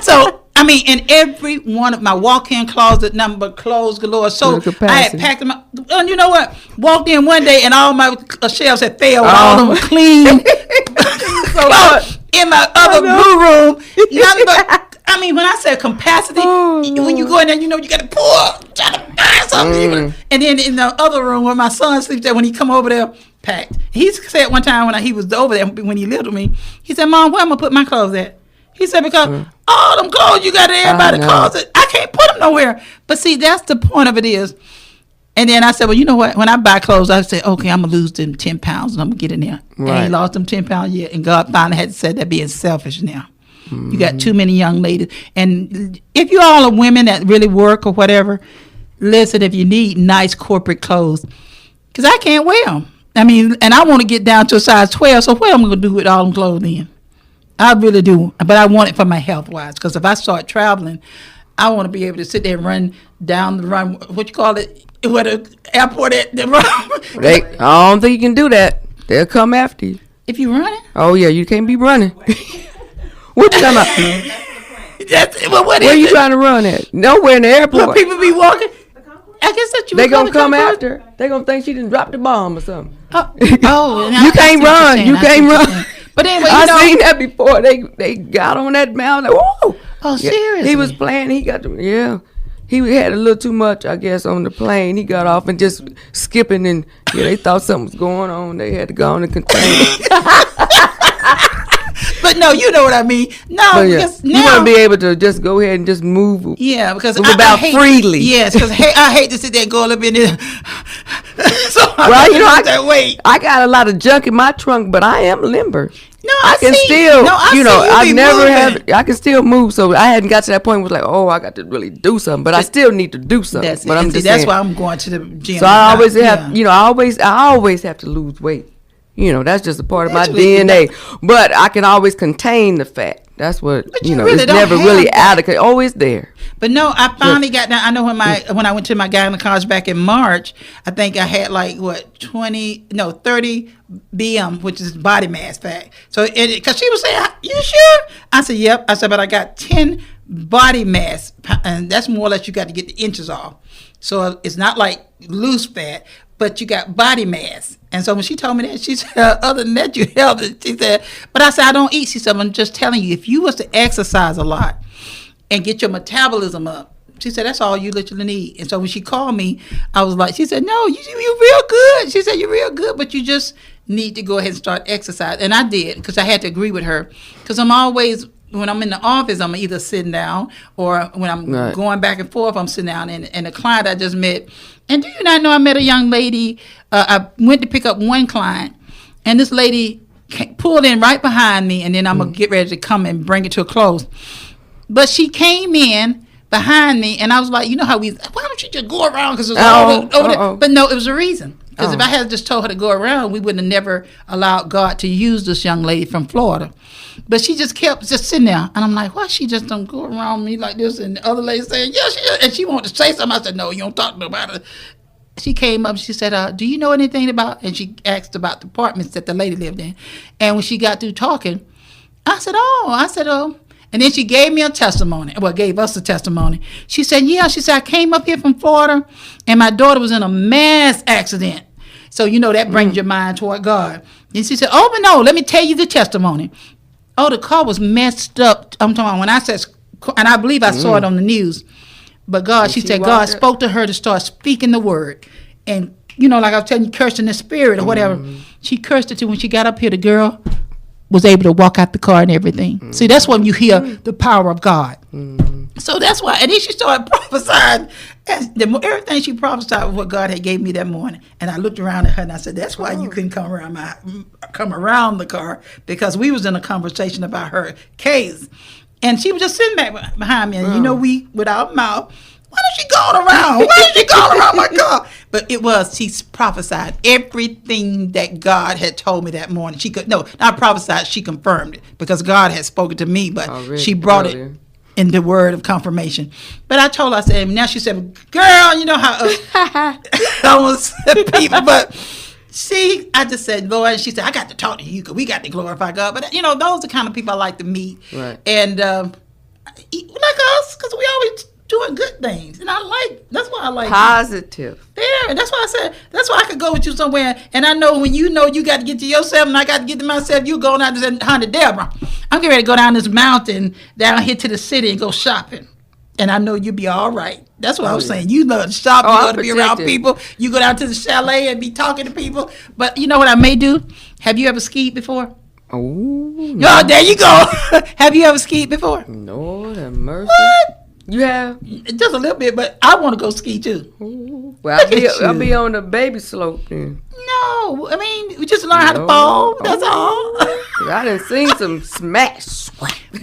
So I mean, in every one of my walk-in closet, number clothes galore. So I had packed them up. And you know what? Walked in one day and all my shelves had failed. All of them were clean. In my other blue room, nothing but. I mean, when I say capacity, when you go in there, you know you got to pour, try to find something. And then in the other room where my son sleeps there, when he come over there, packed. He said one time when he was over there, when he lived with me, he said, Mom, where am I going to put my clothes at? He said, because all them clothes you got in everybody's closet, I can't put them nowhere. But see, that's the point of it is. And then I said, well, you know what? When I buy clothes, I say, okay, I'm going to lose them 10 pounds and I'm going to get in there. Right. And he lost them 10 pounds yet. And God finally had to say that being selfish now. You got too many young ladies. And if you all are women that really work or whatever, listen, if you need nice corporate clothes, because I can't wear them. I mean, and I want to get down to a size 12, so what am I going to do with all them clothes then? I really do. But I want it for my health-wise, because if I start traveling, I want to be able to sit there and run down the run, what you call it, where the airport at the run. I don't think you can do that. They'll come after you. If you running? Oh, yeah, you can't be running. What you talking about? Where are you trying to run at? Nowhere in the airport. Will people be walking? I guess that you. They gonna come after. They gonna think she didn't drop the bomb or something. You can't run. You can't run. But anyway, I seen that before. They got on that mountain. Whoa! Oh, seriously? He was playing. He got He had a little too much, I guess, on the plane. He got off and just skipping, and they thought something was going on. They had to go on and contain it. But no, you know what I mean. No, because now you want to be able to just go ahead and just move. Yeah, because I hate, freely. Yes, because I hate to sit there and go up in there. So that weight. I got a lot of junk in my trunk, but I am limber. No, I can still. I can still move. So I hadn't got to that point. Where it was like, oh, I got to really do something, but I still need to do something. That's why I'm going to the gym. So I always have, I always have to lose weight. That's just a part of my DNA. But I can always contain the fat. That's what, it's never really adequate. Always there. But no, I finally got down. I know when I went to my gynecologist back in March, I think I had 30 BM, which is body mass fat. So, because she was saying, you sure? I said, yep. I said, but I got 10 body mass, and that's more or less you got to get the inches off. So it's not like loose fat. but you got body mass. And so when she told me that, she said, other than that, you healthy. She said, but I said, I don't eat. She said, I'm just telling you, if you was to exercise a lot and get your metabolism up, she said, that's all you literally need. And so when she called me, I was like, she said, no, you're real good. She said, you're real good, but you just need to go ahead and start exercise. And I did, because I had to agree with her. Because I'm always, when I'm in the office, I'm either sitting down, or when I'm going back and forth, I'm sitting down. And the client I just met, and do you not know I met a young lady, I went to pick up one client, and this lady pulled in right behind me, and then I'm going to get ready to come and bring it to a close. But she came in behind me, and I was like, you know how why don't you just go around, because it was over there. But no, it was a reason. Because if I had just told her to go around, we wouldn't have never allowed God to use this young lady from Florida. But she just kept just sitting there, and I'm like, why she just don't go around me like this? And the other lady saying, yeah, and she wanted to say something. I said, no, you don't talk to nobody. She came up, she said, do you know anything about, and she asked about the apartments that the lady lived in. And when she got through talking, I said, oh. And then she gave me a testimony. Well, gave us a testimony. She said, I came up here from Florida, and my daughter was in a mass accident. So, that brings your mind toward God. And she said, but no, let me tell you the testimony. Oh, the car was messed up. I'm talking about when I said, and I believe I saw it on the news. But God, she said, God spoke to her to start speaking the word. And, like I was telling you, cursing the spirit or whatever. She cursed it too. When she got up here, the girl was able to walk out the car and everything. See, that's when you hear the power of God. So that's why. And then she started prophesying. And everything she prophesied was what God had gave me that morning. And I looked around at her and I said, that's why you couldn't come around the car, because we was in a conversation about her case. And she was just sitting back behind me. And we, with our mouth, why don't she go around? Why is she going around my car? But she prophesied everything that God had told me that morning. She not prophesied, she confirmed it, because God had spoken to me, but she brought it in the word of confirmation. But I told her, I said, now she said, girl, you know how I almost people, but I just said, Lord, and she said, I got to talk to you, because we got to glorify God. But, those are the kind of people I like to meet. Right. And like us, because we always doing good things, and that's why I like positive. Yeah, and that's why I said, that's why I could go with you somewhere, and I know when you got to get to yourself, and I got to get to myself, you going out to Honda Deborah. I'm getting ready to go down this mountain, down here to the city and go shopping, and I know you'll be all right. That's what I was saying. You love to shop, you love to be around people, you go down to the chalet and be talking to people, but you know what I may do? Have you ever skied before? Oh, no. There you go. Have you ever skied before? Lord have mercy. What? You have? Just a little bit, but I want to go ski too. Ooh. Well, I'll be on the baby slope then. No, I mean, we just learn how to fall. That's all. I done seen some smash.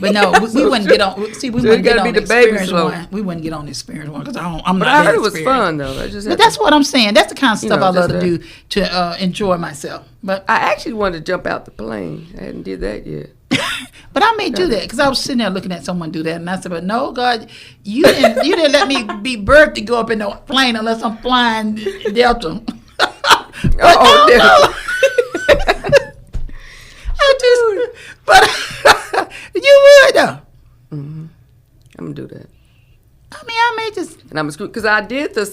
But no, we wouldn't get on. See, we wouldn't get on the experience one. We wouldn't get on the experience one, because I'm not. I heard it was fun though. But that's what I'm saying. That's the kind of stuff I love to do to enjoy myself. But I actually wanted to jump out the plane. I hadn't did that yet. But I may do that, because I was sitting there looking at someone do that, and I said, "But no, God, you didn't let me be birthed to go up in a plane unless I'm flying Delta." Delta. But you would though. I'm gonna do that. I mean, I may just. And I'm screwed, because I did the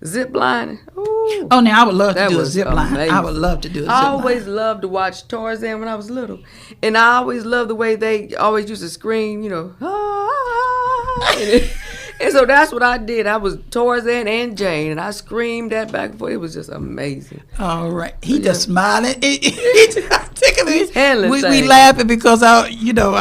zip line. Ooh, now I would love to do a zip line. I would love to do a zip line. I always loved to watch Tarzan when I was little, and I always loved the way they always used to scream, and so that's what I did. I was Tarzan and Jane, and I screamed that back and forth. It was just amazing. All right, he just smiling. He's handling we laughing because whatever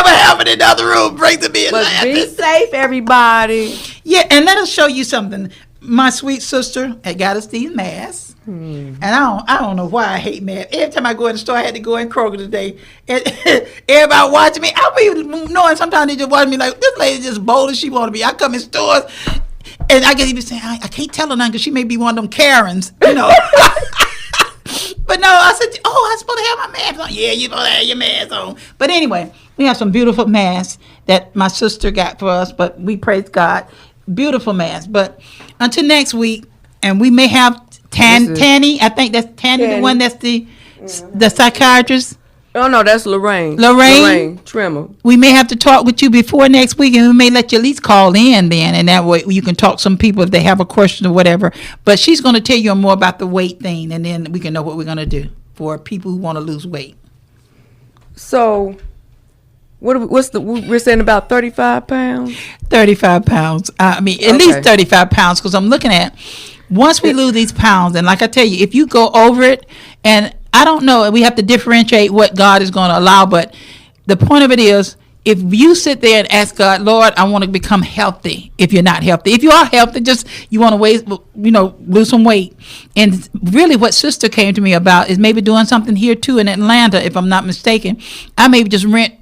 happened in the other room brings him in. But laughing. Be safe, everybody. Yeah, and let us show you something. My sweet sister had got us these masks. And I don't know why I hate masks. Every time I go in the store, I had to go in Kroger today. And everybody watching me. I be knowing sometimes they just watch me like, this lady just bold as she want to be. I come in stores, and I get even saying, I can't tell her nothing, because she may be one of them Karens, But no, I said, I'm supposed to have my mask on. Yeah, you're supposed to have your mask on. But anyway, we have some beautiful masks that my sister got for us, but we praise God. Beautiful masks. But until next week, and we may have Tanny. I think that's Tanny, the one that's the psychiatrist. Oh no, that's Lorraine. Lorraine Trimmer. We may have to talk with you before next week, and we may let you at least call in then, and that way you can talk to some people if they have a question or whatever. But she's going to tell you more about the weight thing, and then we can know what we're going to do for people who want to lose weight. So, we're saying about 35 pounds? 35 pounds. I mean, at least 35 pounds, because I'm looking at once we lose these pounds, and like I tell you, if you go over it, and I don't know, we have to differentiate what God is going to allow, but the point of it is, if you sit there and ask God, Lord, I want to become healthy. If you're not healthy, if you are healthy, just you want to lose some weight. And really, what Sister came to me about is maybe doing something here too in Atlanta, if I'm not mistaken. I maybe just rent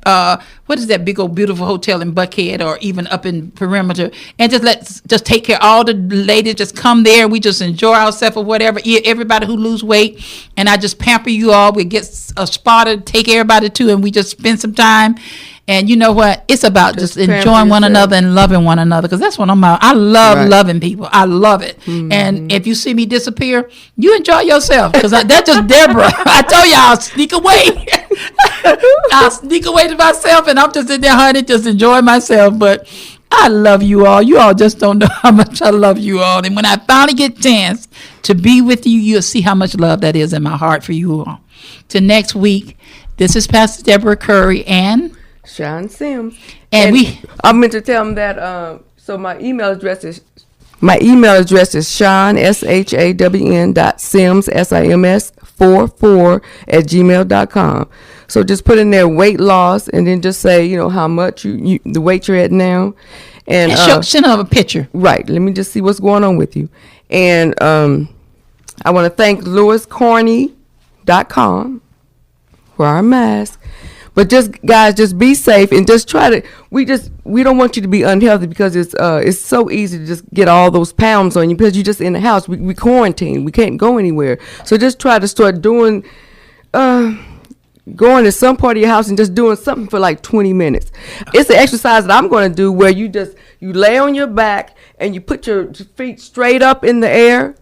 what is that big old beautiful hotel in Buckhead or even up in Perimeter, and just take care of all the ladies. Just come there, we just enjoy ourselves or whatever. Everybody who lose weight, and I just pamper you all. We get a spot to take everybody to, and we just spend some time. And you know what? It's about just enjoying one another and loving one another, because that's what I'm about. I love loving people. I love it. Mm-hmm. And if you see me disappear, you enjoy yourself, because that's just Deborah. I told you I'll sneak away. I'll sneak away to myself, and I'm just in there, honey, just enjoying myself. But I love you all. You all just don't know how much I love you all. And when I finally get a chance to be with you, you'll see how much love that is in my heart for you all. Till next week, this is Pastor Deborah Curry and Sean Sims. And I meant to tell them that, so my email address is Sean, SHAWN.Sims, SIMS 44@gmail.com. So just put in there weight loss, and then just say, how much you the weight you're at now. And send her a picture. Right. Let me just see what's going on with you. And I want to thank LewisCorney.com for our mask. But guys, just be safe, and just try to. We don't want you to be unhealthy, because it's so easy to just get all those pounds on you, because you're just in the house. We quarantine. We can't go anywhere. So just try to start doing, going to some part of your house and just doing something for like 20 minutes. It's an exercise that I'm going to do where you lay on your back and you put your feet straight up in the air,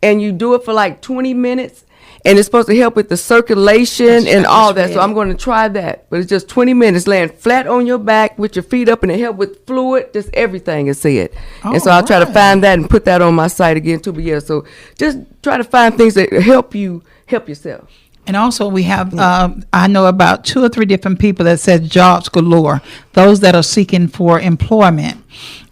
and you do it for like 20 minutes. And it's supposed to help with the circulation and all that. So I'm going to try that. But it's just 20 minutes laying flat on your back with your feet up, and it help with fluid, just everything is said. And so I'll try to find that and put that on my site again too. But yeah, so just try to find things that help yourself. And also we have, I know about 2 or 3 different people that said jobs galore, those that are seeking for employment.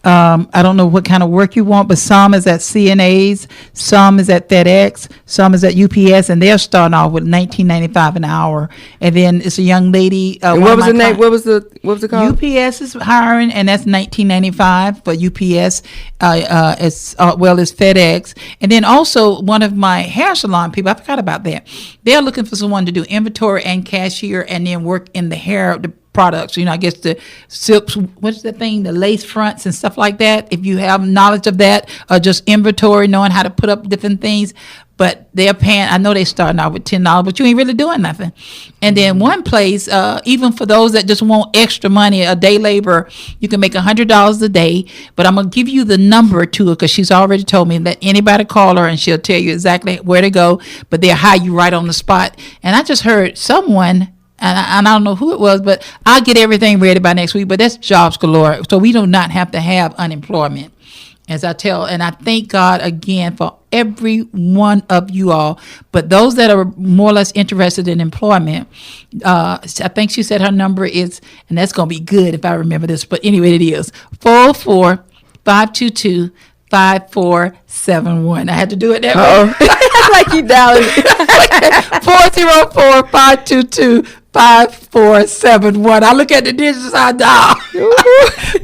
I don't know what kind of work you want, but some is at CNAs, some is at FedEx, some is at UPS, and they're starting off with $19.95 an hour. And then it's a young lady. And what was the name? What was it called? UPS is hiring, and that's $19.95 for UPS, as well as FedEx. And then also one of my hair salon people, I forgot about that. They're looking for someone to do inventory and cashier, and then work in the hair products, I guess the silks, what's the thing, the lace fronts and stuff like that. If you have knowledge of that, or just inventory, knowing how to put up different things. But they're paying, I know they're starting out with $10, but you ain't really doing nothing. And then one place, even for those that just want extra money, a day labor, you can make $100 a day. But I'm going to give you the number to her, because she's already told me that anybody call her and she'll tell you exactly where to go. But they'll hire you right on the spot. And I just heard someone, and I don't know who it was, but I'll get everything ready by next week. But that's jobs galore. So we do not have to have unemployment, as I tell. And I thank God again for every one of you all. But those that are more or less interested in employment, I think she said her number is, and that's going to be good if I remember this, but anyway, it is 404-522-5471. I had to do it that way. Like you dialed it. 404-522-5471. I look at the digits, I dial.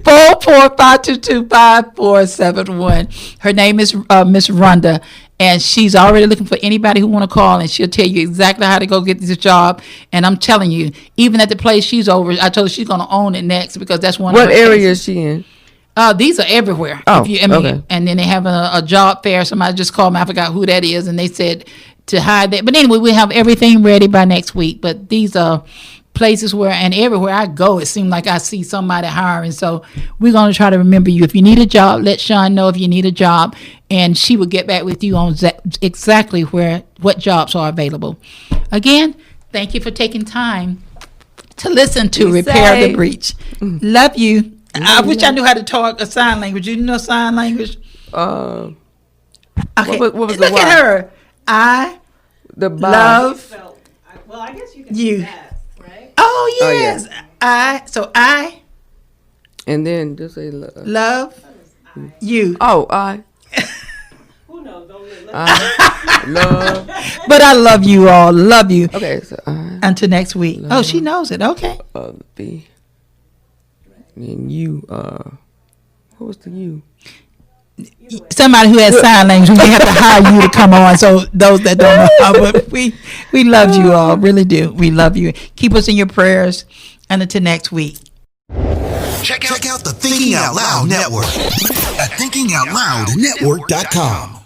404-522-5471. Her name is Miss Rhonda, and she's already looking for anybody who want to call, and she'll tell you exactly how to go get this job. And I'm telling you, even at the place she's over, I told her she's going to own it next, because that's one. What area is she in? These are everywhere. Okay. And then they have a job fair. Somebody just called me. I forgot who that is. And they said to hide that. But anyway, we have everything ready by next week. But these are places where, and everywhere I go, it seems like I see somebody hiring. So we're going to try to remember you. If you need a job, let Sean know if you need a job. And she will get back with you on exactly what jobs are available. Again, Thank you for taking time to listen to Be Repair safe. the Breach. Love you. I wish I knew how to talk a sign language. You know sign language? Uh, Okay. what was the Look why? at her. I the bi- love So, well, I guess you can You. do that, right? Oh Oh, yeah. yes. I and then just say love. love you. Oh, I Who knows? Don't let love. But I love you all. Love you. Okay, so I Until next week. Oh, she knows it. Okay. be. And you, what was the you? Somebody who has sign language, we may have to hire you to come on. So those that don't know, but we love you all, really do. We love you. Keep us in your prayers, and until next week. Check out the Thinking Out Loud Network at thinkingoutloudnetwork.com.